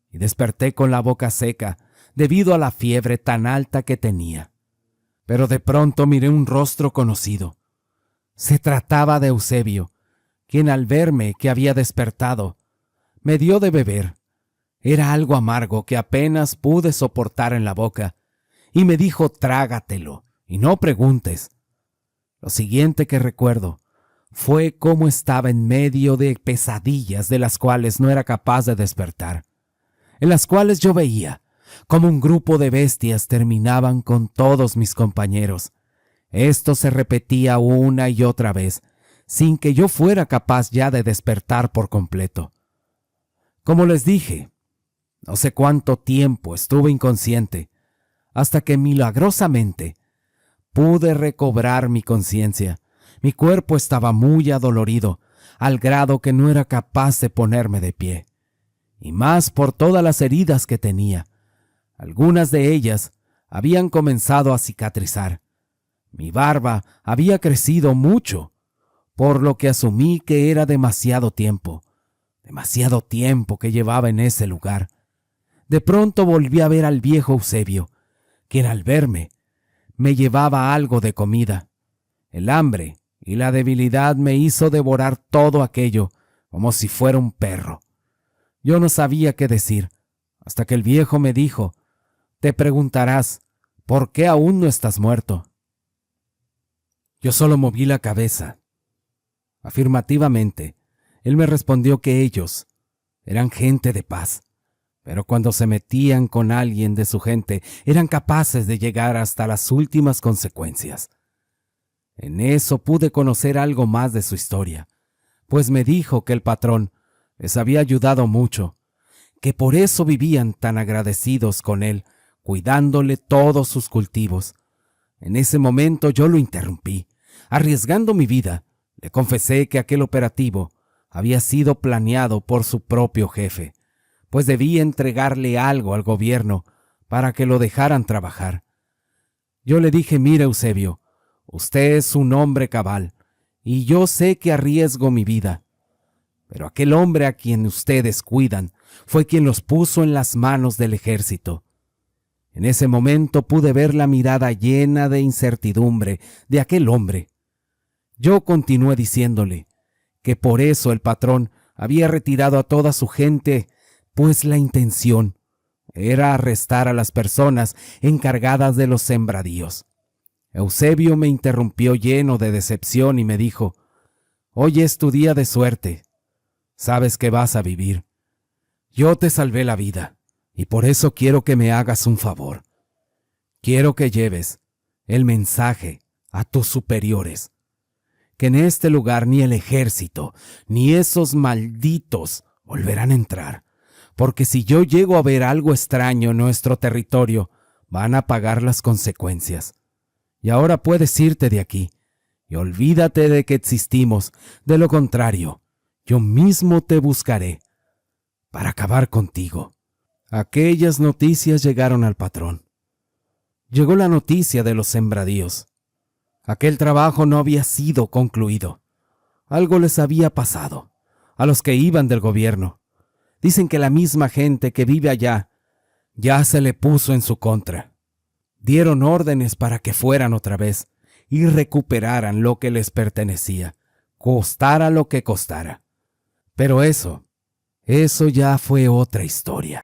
y desperté con la boca seca debido a la fiebre tan alta que tenía. Pero de pronto miré un rostro conocido. Se trataba de Eusebio, quien al verme que había despertado, me dio de beber. Era algo amargo que apenas pude soportar en la boca, y me dijo: trágatelo y no preguntes. Lo siguiente que recuerdo fue cómo estaba en medio de pesadillas de las cuales no era capaz de despertar, en las cuales yo veía cómo un grupo de bestias terminaban con todos mis compañeros. Esto se repetía una y otra vez, sin que yo fuera capaz ya de despertar por completo. Como les dije, no sé cuánto tiempo estuve inconsciente, hasta que milagrosamente pude recobrar mi conciencia. Mi cuerpo estaba muy adolorido, al grado que no era capaz de ponerme de pie, y más por todas las heridas que tenía. Algunas de ellas habían comenzado a cicatrizar. Mi barba había crecido mucho, por lo que asumí que era demasiado tiempo que llevaba en ese lugar. De pronto volví a ver al viejo Eusebio, quien al verme me llevaba algo de comida. El hambre y la debilidad me hizo devorar todo aquello como si fuera un perro. Yo no sabía qué decir, hasta que el viejo me dijo: te preguntarás, ¿por qué aún no estás muerto? Yo solo moví la cabeza. Afirmativamente, él me respondió que ellos eran gente de paz, pero cuando se metían con alguien de su gente, eran capaces de llegar hasta las últimas consecuencias. En eso pude conocer algo más de su historia, pues me dijo que el patrón les había ayudado mucho, que por eso vivían tan agradecidos con él, cuidándole todos sus cultivos. En ese momento yo lo interrumpí. Arriesgando mi vida, le confesé que aquel operativo había sido planeado por su propio jefe, pues debía entregarle algo al gobierno para que lo dejaran trabajar. Yo le dije: mire, Eusebio, usted es un hombre cabal, y yo sé que arriesgo mi vida, pero aquel hombre a quien ustedes cuidan fue quien los puso en las manos del ejército. En ese momento pude ver la mirada llena de incertidumbre de aquel hombre. Yo continué diciéndole que por eso el patrón había retirado a toda su gente, pues la intención era arrestar a las personas encargadas de los sembradíos. Eusebio me interrumpió lleno de decepción y me dijo: hoy es tu día de suerte. Sabes que vas a vivir. Yo te salvé la vida y por eso quiero que me hagas un favor. Quiero que lleves el mensaje a tus superiores, que en este lugar ni el ejército, ni esos malditos volverán a entrar, porque si yo llego a ver algo extraño en nuestro territorio, van a pagar las consecuencias. Y ahora puedes irte de aquí, y olvídate de que existimos. De lo contrario, yo mismo te buscaré para acabar contigo. Aquellas noticias llegaron al patrón. Llegó la noticia de los sembradíos. Aquel trabajo no había sido concluido. Algo les había pasado a los que iban del gobierno. Dicen que la misma gente que vive allá ya se le puso en su contra. Dieron órdenes para que fueran otra vez y recuperaran lo que les pertenecía, costara lo que costara. Pero eso ya fue otra historia.